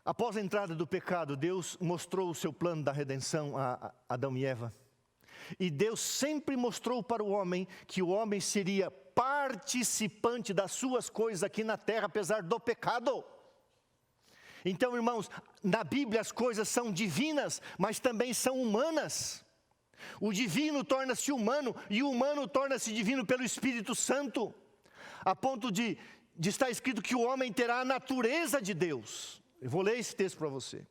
Após a entrada do pecado, Deus mostrou o seu plano da redenção a Adão e Eva. E Deus sempre mostrou para o homem que o homem seria participante das suas coisas aqui na terra, apesar do pecado. Então, irmãos, na Bíblia as coisas são divinas, mas também são humanas. O divino torna-se humano e o humano torna-se divino pelo Espírito Santo, a ponto de estar escrito que o homem terá a natureza de Deus. Eu vou ler esse texto para você.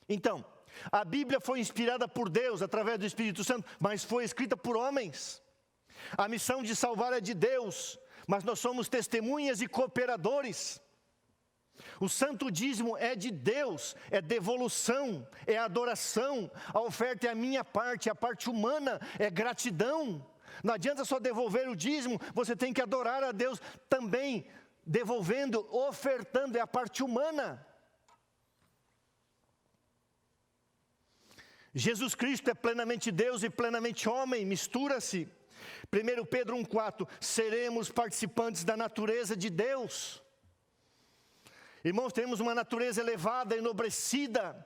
Então, a Bíblia foi inspirada por Deus através do Espírito Santo, mas foi escrita por homens. A missão de salvar é de Deus, mas nós somos testemunhas e cooperadores. O santo dízimo é de Deus, é devolução, é adoração. A oferta é a minha parte, a parte humana é gratidão. Não adianta só devolver o dízimo, você tem que adorar a Deus também, devolvendo, ofertando, é a parte humana. Jesus Cristo é plenamente Deus e plenamente homem, mistura-se. 1 Pedro 1,4, seremos participantes da natureza de Deus. Irmãos, temos uma natureza elevada, enobrecida,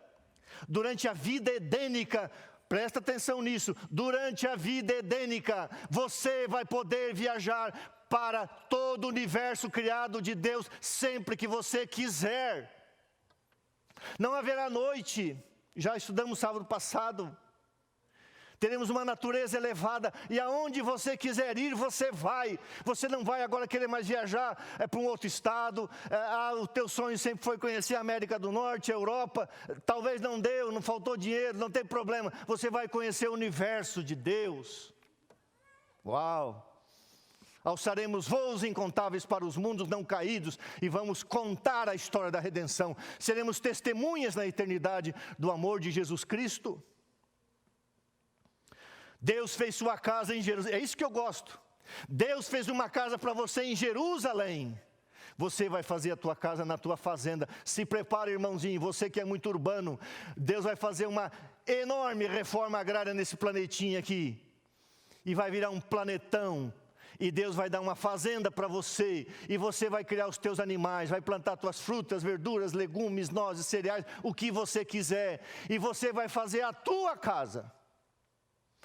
durante a vida edênica. Presta atenção nisso, durante a vida edênica, você vai poder viajar para todo o universo criado de Deus, sempre que você quiser. Não haverá noite, já estudamos sábado passado. Teremos uma natureza elevada, e aonde você quiser ir, você vai. Você não vai agora querer mais viajar para um outro estado. O teu sonho sempre foi conhecer a América do Norte, a Europa. Talvez não deu, não faltou dinheiro, não tem problema. Você vai conhecer o universo de Deus. Uau! Alçaremos voos incontáveis para os mundos não caídos e vamos contar a história da redenção. Seremos testemunhas na eternidade do amor de Jesus Cristo. Deus fez sua casa em Jerusalém, é isso que eu gosto. Deus fez uma casa para você em Jerusalém. Você vai fazer a tua casa na tua fazenda. Se prepara, irmãozinho, você que é muito urbano. Deus vai fazer uma enorme reforma agrária nesse planetinha aqui. E vai virar um planetão. E Deus vai dar uma fazenda para você. E você vai criar os teus animais, vai plantar tuas frutas, verduras, legumes, nozes, cereais, o que você quiser. E você vai fazer a tua casa.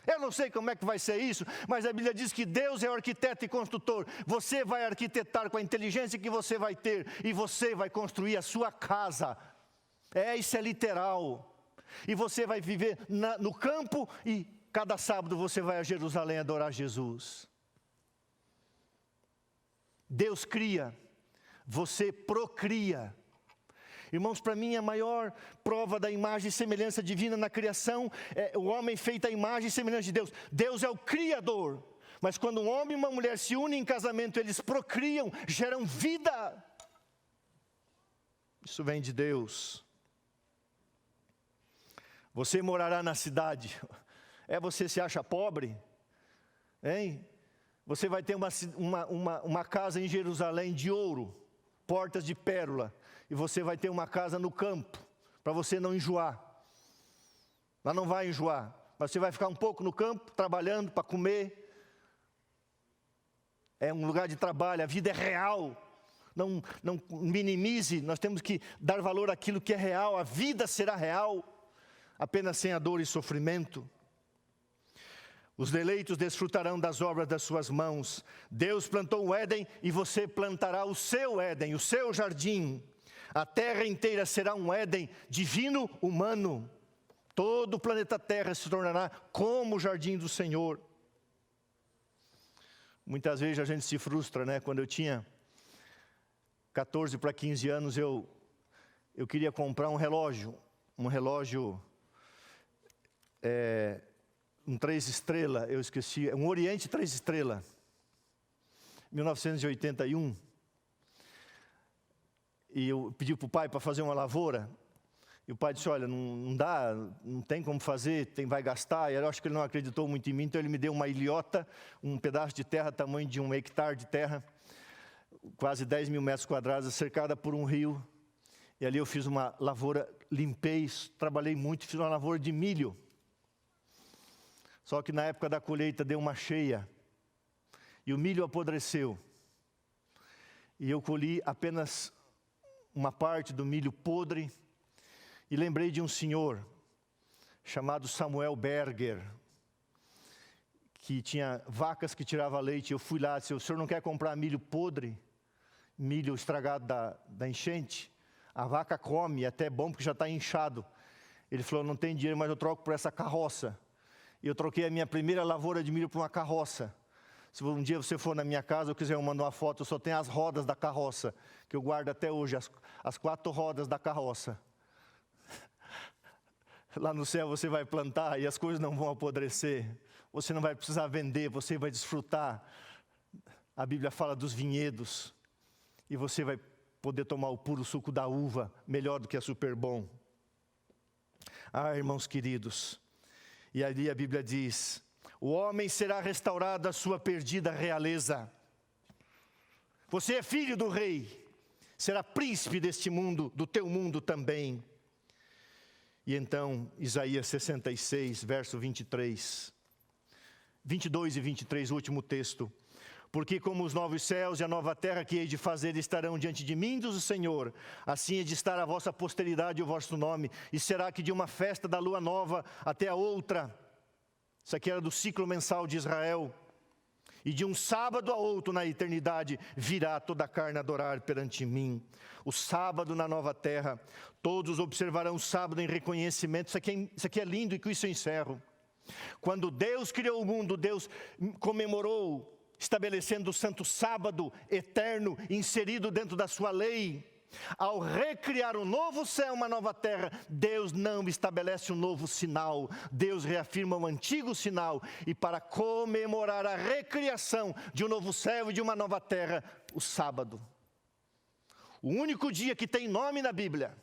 Eu não sei como é que vai ser isso, mas a Bíblia diz que Deus é o arquiteto e construtor. Você vai arquitetar com a inteligência que você vai ter, e você vai construir a sua casa. Isso é literal. E você vai viver no campo, e cada sábado você vai a Jerusalém adorar Jesus. Deus cria, você procria. Irmãos, para mim a maior prova da imagem e semelhança divina na criação é o homem feito à imagem e semelhança de Deus. Deus é o Criador, mas quando um homem e uma mulher se unem em casamento, eles procriam, geram vida. Isso vem de Deus. Você morará na cidade. Você se acha pobre? Hein? Você vai ter uma casa em Jerusalém de ouro, portas de pérola. E você vai ter uma casa no campo, para você não enjoar. Mas não vai enjoar. Mas você vai ficar um pouco no campo, trabalhando para comer. É um lugar de trabalho, a vida é real. Não minimize, nós temos que dar valor àquilo que é real. A vida será real, apenas sem a dor e sofrimento. Os eleitos desfrutarão das obras das suas mãos. Deus plantou o Éden e você plantará o seu Éden, o seu jardim. A terra inteira será um Éden divino, humano. Todo o planeta Terra se tornará como o jardim do Senhor. Muitas vezes a gente se frustra, né? Quando eu tinha 14 para 15 anos, eu queria comprar um relógio. Um 3 estrelas, eu esqueci, um Oriente 3 estrelas. 1981. E eu pedi para o pai para fazer uma lavoura. E o pai disse, olha, não dá, não tem como fazer, vai gastar. E eu acho que ele não acreditou muito em mim, então ele me deu uma ilhota, um pedaço de terra, tamanho de 1 hectare de terra, quase 10 mil metros quadrados, cercada por um rio. E ali eu fiz uma lavoura, limpei, trabalhei muito, fiz uma lavoura de milho. Só que na época da colheita deu uma cheia e o milho apodreceu. E eu colhi apenas uma parte do milho podre e lembrei de um senhor chamado Samuel Berger, que tinha vacas que tirava leite. Eu fui lá e disse: o senhor não quer comprar milho podre, milho estragado da enchente? A vaca come, é até bom porque já está inchado. Ele falou: não tem dinheiro, mas eu troco por essa carroça. E eu troquei a minha primeira lavoura de milho por uma carroça. Se um dia você for na minha casa, eu quiser mandar uma foto, eu só tenho as rodas da carroça, que eu guardo até hoje, as 4 rodas da carroça. Lá no céu você vai plantar e as coisas não vão apodrecer. Você não vai precisar vender, você vai desfrutar. A Bíblia fala dos vinhedos. E você vai poder tomar o puro suco da uva, melhor do que a Super Bom. Ah, irmãos queridos. E ali a Bíblia diz: o homem será restaurado à sua perdida realeza. Você é filho do rei, será príncipe deste mundo, do teu mundo também. E então, Isaías 66, verso 22 e 23, o último texto. Porque como os novos céus e a nova terra que hei de fazer estarão diante de mim, diz o Senhor, assim é de estar a vossa posteridade e o vosso nome, e será que de uma festa da lua nova até a outra, isso aqui era do ciclo mensal de Israel, e de um sábado a outro na eternidade, virá toda a carne adorar perante mim. O sábado na nova terra, todos observarão o sábado em reconhecimento. Isso aqui é lindo, e com isso eu encerro. Quando Deus criou o mundo, Deus comemorou, estabelecendo o santo sábado eterno, inserido dentro da sua lei. Ao recriar um novo céu, uma nova terra, Deus não estabelece um novo sinal. Deus reafirma um antigo sinal. E para comemorar a recriação de um novo céu e de uma nova terra, o sábado. O único dia que tem nome na Bíblia.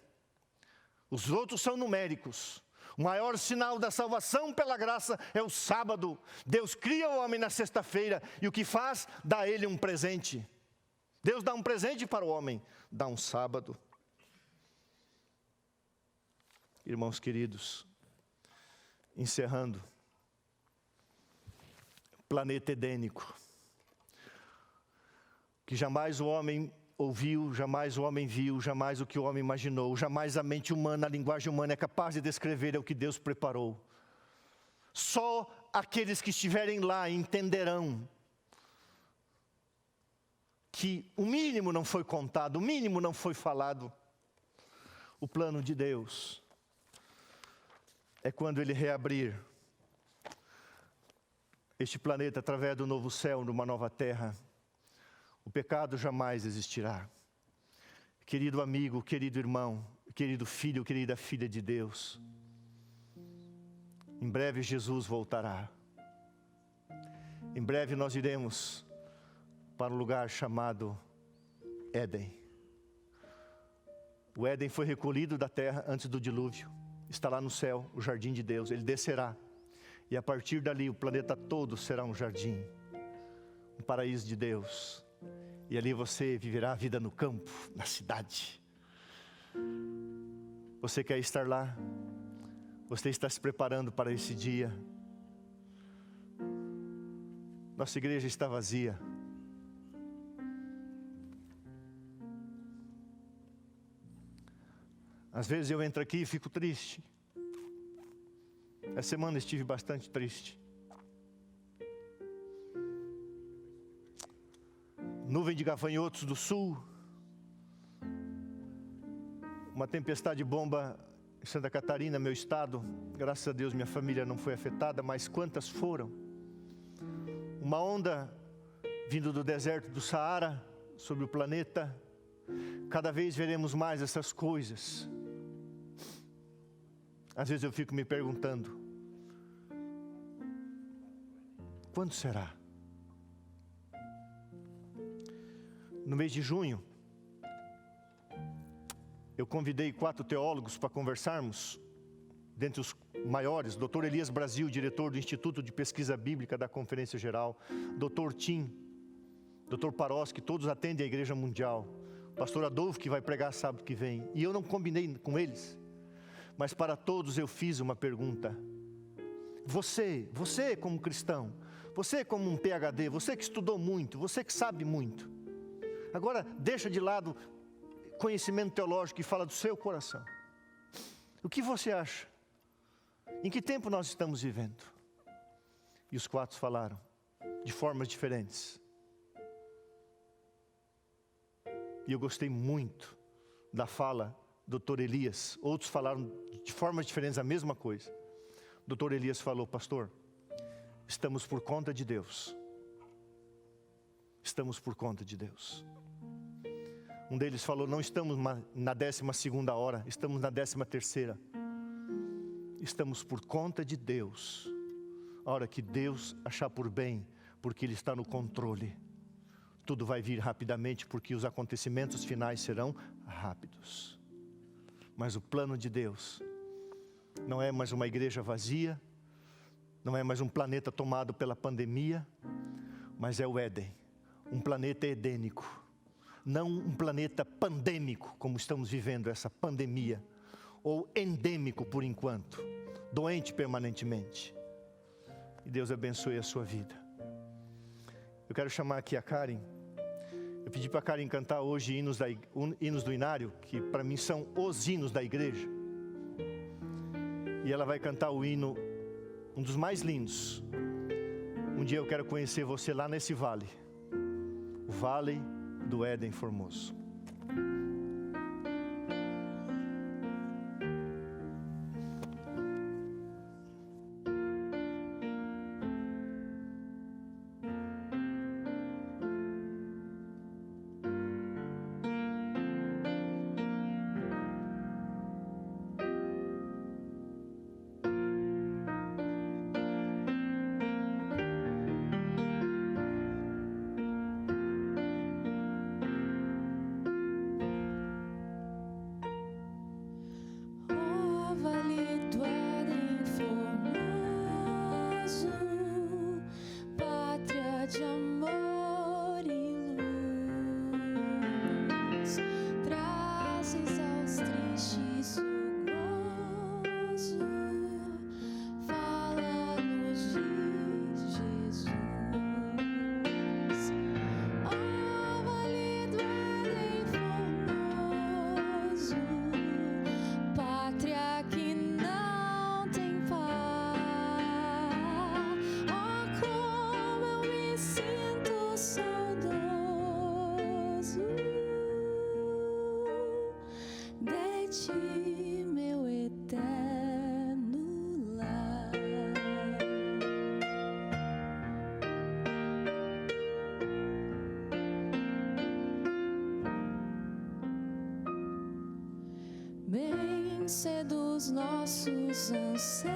Os outros são numéricos. O maior sinal da salvação pela graça é o sábado. Deus cria o homem na sexta-feira e o que faz? Dá a ele um presente. Deus dá um presente para o homem, dá um sábado. Irmãos queridos, encerrando, planeta edênico, que jamais o homem ouviu, jamais o homem viu, jamais o que o homem imaginou, jamais a mente humana, a linguagem humana é capaz de descrever é o que Deus preparou. Só aqueles que estiverem lá entenderão que o mínimo não foi contado, o mínimo não foi falado. O plano de Deus é quando Ele reabrir este planeta através do novo céu, numa nova terra. O pecado jamais existirá. Querido amigo, querido irmão, querido filho, querida filha de Deus, em breve Jesus voltará. Em breve nós iremos para um lugar chamado Éden. O Éden foi recolhido da terra antes do dilúvio. Está lá no céu, o jardim de Deus. Ele descerá. E a partir dali o planeta todo será um jardim, um paraíso de Deus. E ali você viverá a vida no campo, na cidade. Você quer estar lá? Você está se preparando para esse dia? Nossa igreja está vazia. Às vezes eu entro aqui e fico triste. Essa semana estive bastante triste. Nuvem de gafanhotos do sul. Uma tempestade bomba em Santa Catarina, meu estado. Graças a Deus minha família não foi afetada, mas quantas foram? Uma onda vindo do deserto do Saara sobre o planeta. Cada vez veremos mais essas coisas. Às vezes eu fico me perguntando, quando será? No mês de junho, eu convidei 4 teólogos para conversarmos, dentre os maiores, Dr. Elias Brasil, diretor do Instituto de Pesquisa Bíblica da Conferência Geral, Dr. Tim, Dr. Paroski, todos atendem a Igreja Mundial, pastor Adolfo que vai pregar sábado que vem, e eu não combinei com eles, mas para todos eu fiz uma pergunta. Você como cristão, você como um PhD, você que estudou muito, você que sabe muito, agora deixa de lado conhecimento teológico e fala do seu coração. O que você acha? Em que tempo nós estamos vivendo? E os 4 falaram de formas diferentes. E eu gostei muito da fala do Dr. Elias. Outros falaram de formas diferentes a mesma coisa. O Dr. Elias falou: pastor, estamos por conta de Deus. Estamos por conta de Deus. Um deles falou: não estamos na 12ª hora, estamos na 13ª. Estamos por conta de Deus. A hora que Deus achar por bem, porque Ele está no controle. Tudo vai vir rapidamente, porque os acontecimentos finais serão rápidos. Mas o plano de Deus não é mais uma igreja vazia, não é mais um planeta tomado pela pandemia, mas é o Éden, um planeta edênico, não um planeta pandêmico, como estamos vivendo essa pandemia, ou endêmico por enquanto, doente permanentemente. E Deus abençoe a sua vida. Eu quero chamar aqui a Karen. Eu pedi para a Karen cantar hoje hinos do Inário, que para mim são os hinos da igreja. E ela vai cantar o hino, um dos mais lindos. Um dia eu quero conhecer você lá nesse vale, o Vale do Éden Formoso. Bem-se dos nossos anseios,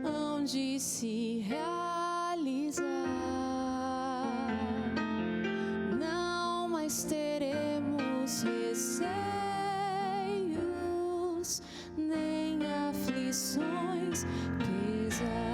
onde se realizar, não mais teremos receios, nem aflições pesar.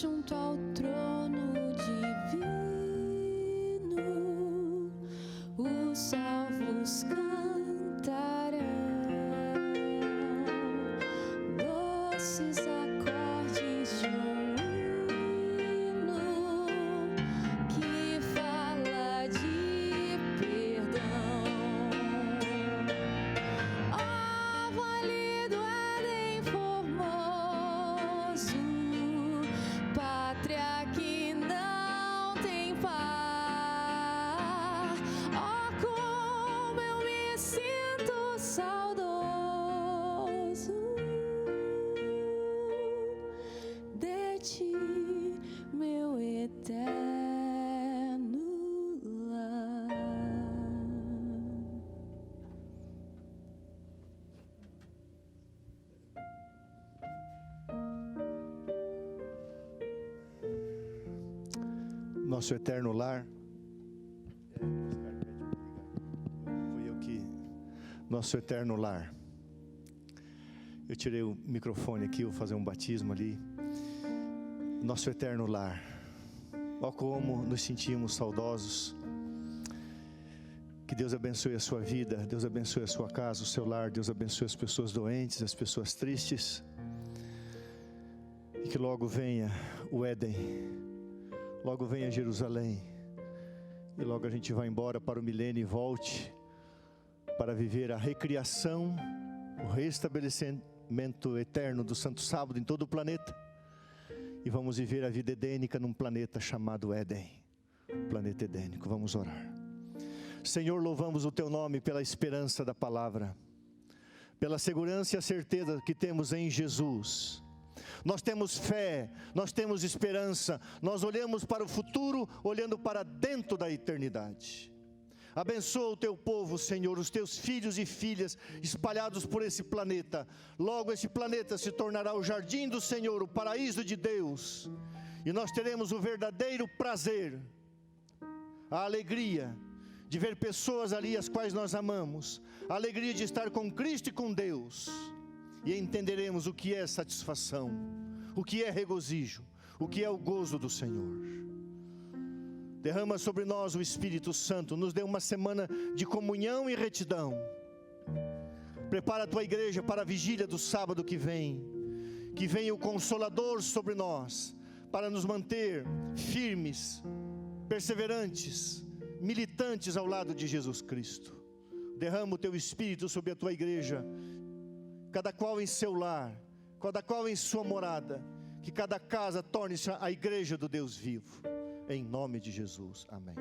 Junto ao trono divino, os salvos cantarão doces acordes de um hino que fala de perdão. Ó Vale do Éden Formoso, pátria que não tem par, oh, como eu me nosso eterno lar. Foi eu que... Nosso eterno lar. Eu tirei o microfone aqui, vou fazer um batismo ali. Nosso eterno lar. Ó como nos sentimos saudosos. Que Deus abençoe a sua vida, Deus abençoe a sua casa, o seu lar, Deus abençoe as pessoas doentes, as pessoas tristes. E que logo venha o Éden, logo venha Jerusalém. E logo a gente vai embora para o milênio e volte para viver a recriação, o restabelecimento eterno do Santo Sábado em todo o planeta. E vamos viver a vida edênica num planeta chamado Éden, planeta edênico. Vamos orar. Senhor, louvamos o Teu nome pela esperança da palavra, pela segurança e a certeza que temos em Jesus. Nós temos fé, nós temos esperança, nós olhamos para o futuro, olhando para dentro da eternidade. Abençoa o Teu povo, Senhor, os Teus filhos e filhas espalhados por esse planeta. Logo esse planeta se tornará o jardim do Senhor, o paraíso de Deus. E nós teremos o verdadeiro prazer, a alegria de ver pessoas ali as quais nós amamos, a alegria de estar com Cristo e com Deus, e entenderemos o que é satisfação, o que é regozijo, o que é o gozo do Senhor. Derrama sobre nós o Espírito Santo, nos dê uma semana de comunhão e retidão. Prepara a Tua igreja para a vigília do sábado que venha o Consolador sobre nós, para nos manter firmes, perseverantes, militantes ao lado de Jesus Cristo. Derrama o Teu Espírito sobre a Tua igreja, cada qual em seu lar, cada qual em sua morada, que cada casa torne-se a igreja do Deus vivo, em nome de Jesus, amém.